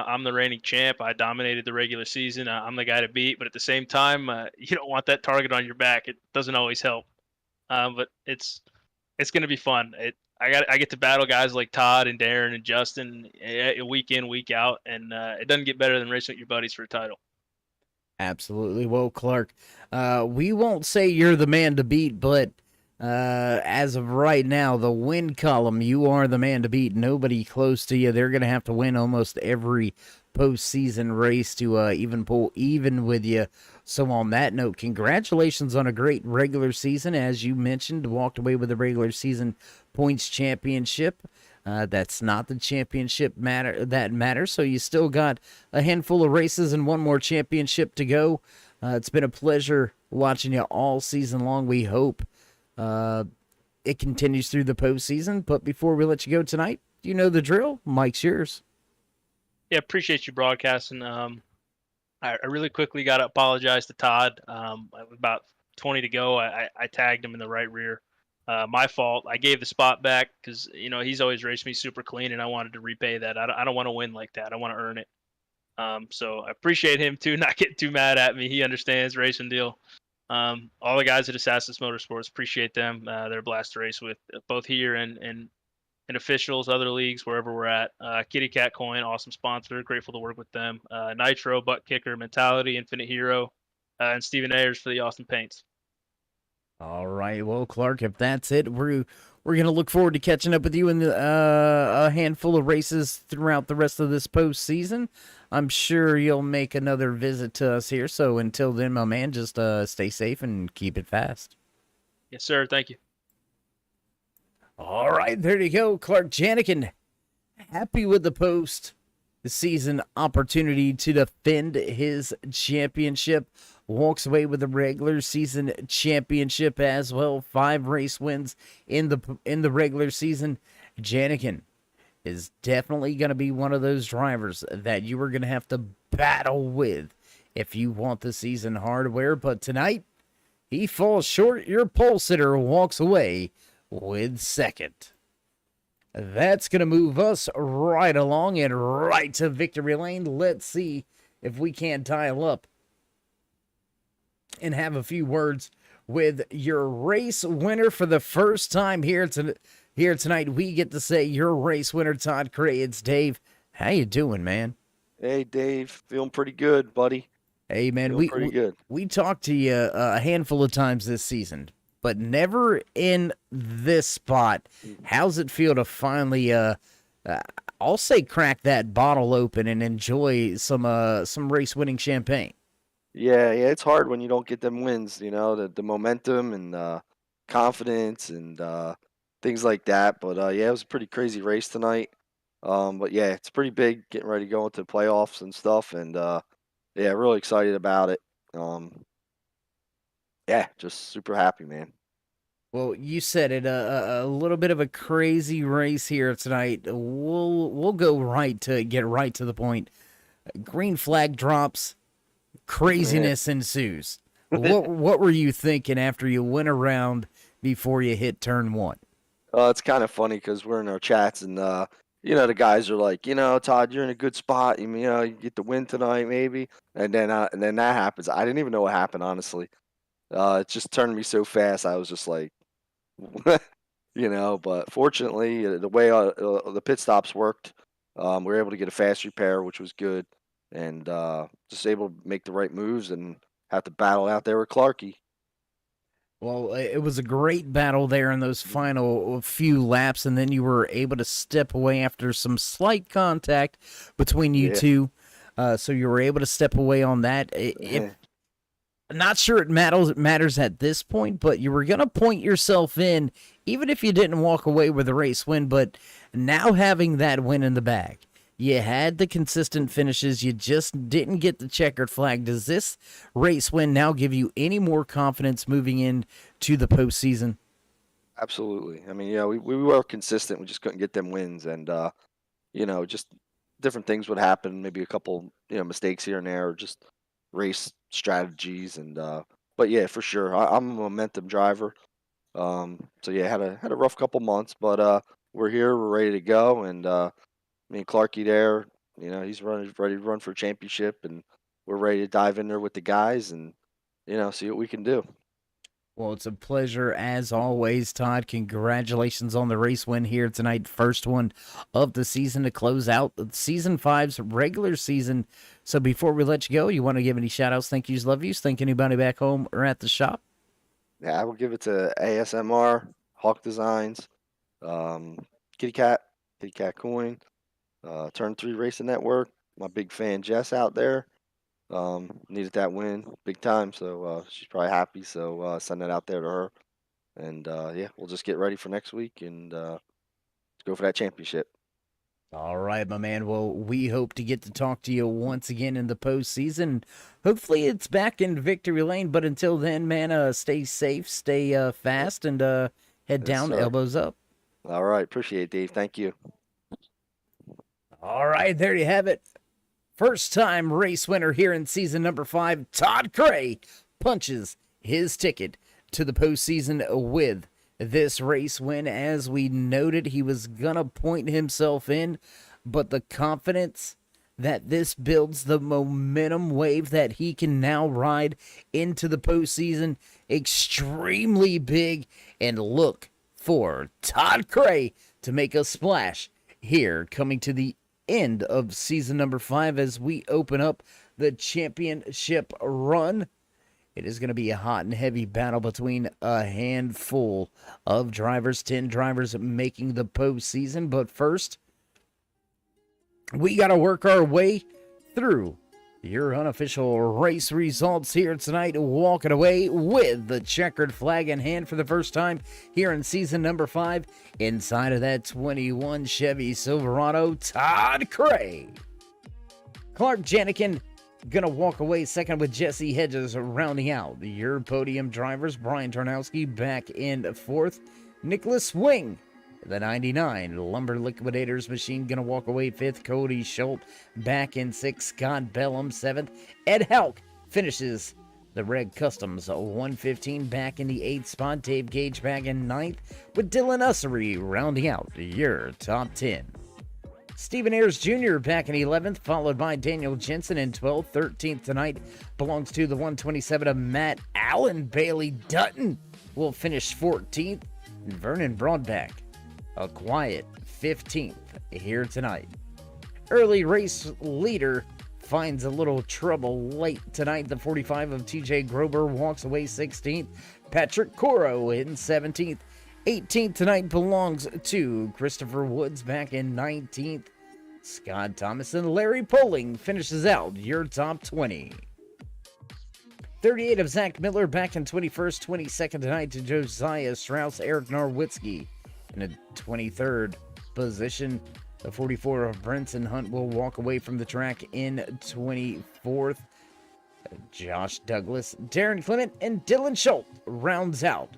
I'm the reigning champ. I dominated the regular season. I'm the guy to beat. But at the same time, you don't want that target on your back. It doesn't always help. But it's going to be fun. I get to battle guys like Todd and Darren and Justin week in, week out, and it doesn't get better than racing with your buddies for a title. Absolutely. Well, Clark, we won't say you're the man to beat, but as of right now, the win column, you are the man to beat. Nobody close to you. They're going to have to win almost every postseason race to even pull even with you. So on that note, congratulations on a great regular season. As you mentioned, walked away with the regular season points championship. That's not the championship that matters. So you still got a handful of races and one more championship to go. It's been a pleasure watching you all season long. We hope it continues through the postseason. But before we let you go tonight, you know the drill. Mike's yours. Yeah, appreciate you broadcasting. I really quickly got to apologize to Todd. About 20 to go, I tagged him in the right rear. My fault. I gave the spot back because he's always raced me super clean, and I wanted to repay that. I don't want to win like that. I want to earn it. So I appreciate him too, not getting too mad at me. He understands racing deal. All the guys at Assassin's Motorsports, appreciate them. They're a blast to race with, both here and officials, other leagues, wherever we're at. Kitty Cat Coin, awesome sponsor. Grateful to work with them. Nitro, Butt Kicker, Mentality, Infinite Hero, and Stephen Ayers for the Austin Paints. All right, well, Clark, if that's it, we're gonna look forward to catching up with you in a handful of races throughout the rest of this postseason. I'm sure you'll make another visit to us here. So until then, my man, just stay safe and keep it fast. Yes, sir. Thank you. All right, there you go, Clark Janikin. Happy with the postseason opportunity to defend his championship. Walks away with the regular season championship as well. 5 race wins in the regular season. Janikin is definitely going to be one of those drivers that you are going to have to battle with if you want the season hardware. But tonight, he falls short. Your pole sitter walks away with second. That's going to move us right along and right to victory lane. Let's see if we can't dial up and have a few words with your race winner for the first time here tonight. We get to say your race winner, Todd Cray. It's Dave. How you doing, man? Hey, Dave. Feeling pretty good, buddy. Hey, man. Feeling pretty good. We talked to you a handful of times this season, but never in this spot. How's it feel to finally, I'll say, crack that bottle open and enjoy some race-winning champagne? Yeah, it's hard when you don't get them wins, the momentum and confidence and things like that. But yeah, it was a pretty crazy race tonight. But yeah, it's pretty big getting ready to go into the playoffs and stuff. And yeah, really excited about it. Yeah, just super happy, man. Well, you said it, a little bit of a crazy race here tonight. We'll get right to the point. Green flag drops, craziness ensues. What were you thinking after you went around before you hit turn 1? It's kind of funny because we're in our chats and the guys are like, Todd, you're in a good spot. You get the win tonight, maybe. And then that happens. I didn't even know what happened, honestly. It just turned me so fast. I was just like, But fortunately, the way the pit stops worked, we were able to get a fast repair, which was good, and just able to make the right moves and have to battle out there with Clarky. Well, it was a great battle there in those final few laps, and then you were able to step away after some slight contact between you Yeah. two. So you were able to step away on that. If not sure it matters at this point, but you were gonna point yourself in, even if you didn't walk away with a race win. But now having that win in the bag, you had the consistent finishes, you just didn't get the checkered flag. Does this race win now give you any more confidence moving into the postseason? Absolutely. I mean, we were consistent. We just couldn't get them wins, and just different things would happen. Maybe a couple, mistakes here and there, or just race strategies, and but yeah, for sure, I'm a momentum driver. So yeah, had a rough couple months, but we're here, we're ready to go, and me and Clarky there, he's ready to run for a championship, and we're ready to dive in there with the guys and see what we can do. Well, it's a pleasure as always, Todd. Congratulations on the race win here tonight. First one of the season to close out season 5's regular season. So before we let you go, you want to give any shout outs, thank yous, love yous, thank anybody back home or at the shop? Yeah, I will give it to ASMR, Hawk Designs, um, Kitty Cat, Kitty Cat Coin, Turn 3 Racing Network, my big fan Jess out there. Needed that win big time, so she's probably happy. So send that out there to her, and yeah, we'll just get ready for next week and go for that championship. All right, my man. Well, we hope to get to talk to you once again in the postseason. Hopefully, it's back in victory lane. But until then, man, stay safe, stay fast, and head Yes, down, sir. elbows up. All right, appreciate it, Dave. Thank you. All right, there you have it. First time race winner here in season number 5, Todd Cray punches his ticket to the postseason with this race win. As we noted, he was going to point himself in, but the confidence that this builds, the momentum wave that he can now ride into the postseason, extremely big. And look for Todd Cray to make a splash here coming to the end of season number 5 as we open up the championship run. It is going to be a hot and heavy battle between a handful of drivers, 10 drivers making the postseason. But first, we got to work our way through your unofficial race results here tonight, walking away with the checkered flag in hand for the first time here in season number 5. Inside of that 21 Chevy Silverado, Todd Cray. Clark Janikin gonna walk away second with Jesse Hedges rounding out your podium drivers. Brian Tarnowski back in fourth. Nicholas Wing, the 99 Lumber Liquidators machine, gonna walk away fifth. Cody Schultz back in sixth. Scott Bellum seventh. Ed Hauck finishes the Red Customs 115 back in the 8th spot. Dave Gage back in 9th with Dylan Ussery rounding out your top 10. Stephen Ayers Jr. back in 11th, followed by Daniel Jensen in 12th. 13th tonight belongs to the 127 of Matt Allen. Bailey Dutton will finish 14th. And Vernon Broadback, a quiet 15th here tonight. Early race leader finds a little trouble late tonight. The 45 of TJ Grober walks away 16th. Patrick Coro in 17th. 18th tonight belongs to Christopher Woods back in 19th. Scott Thomas and Larry Poling finishes out your top 20. 38 of Zach Miller back in 21st. 22nd tonight to Josiah Strauss. Eric Norwitzki in a 23rd position. The 44 of Brenton Hunt will walk away from the track in 24th. Josh Douglas, Darren Clement, and Dylan Schultz rounds out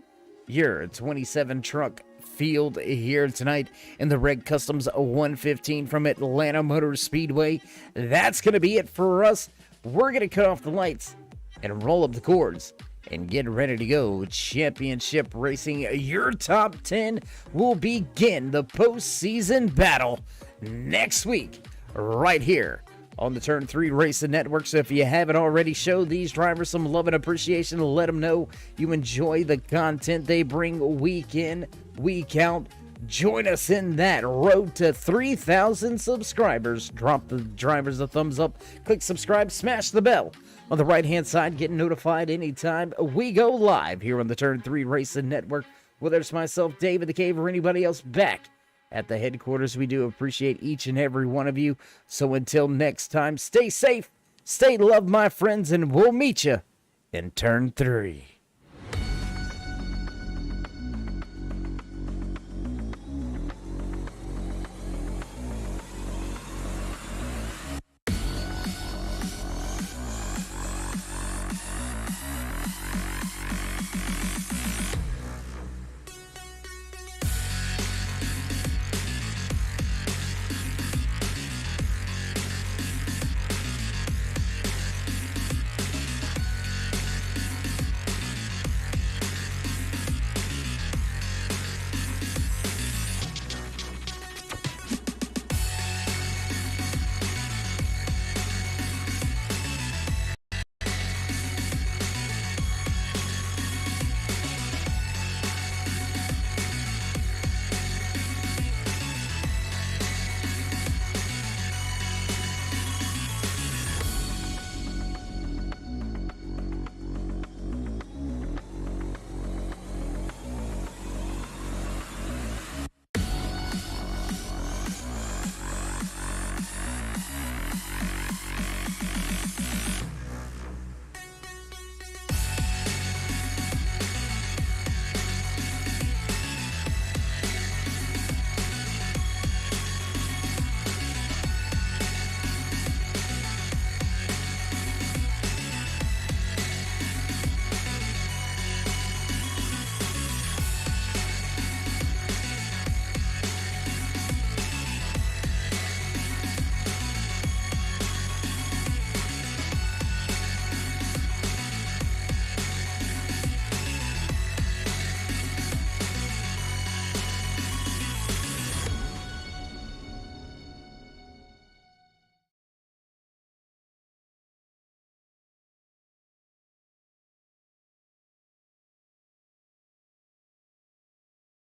your 27 truck field here tonight in the Red Customs 115 from Atlanta Motor Speedway. That's going to be it for us. We're going to cut off the lights and roll up the cords and get ready to go. Championship racing, your top 10 will begin the postseason battle next week right here on the Turn 3 Racing Network. So if you haven't already, show these drivers some love and appreciation. Let them know you enjoy the content they bring week in, week out. Join us in that road to 3,000 subscribers. Drop the drivers a thumbs up, click subscribe, smash the bell on the right-hand side, get notified anytime we go live here on the Turn 3 Racing Network. Whether it's myself, David the Cave, or anybody else back at the headquarters, we do appreciate each and every one of you. So until next time, stay safe, stay loved, my friends, and we'll meet you in Turn 3.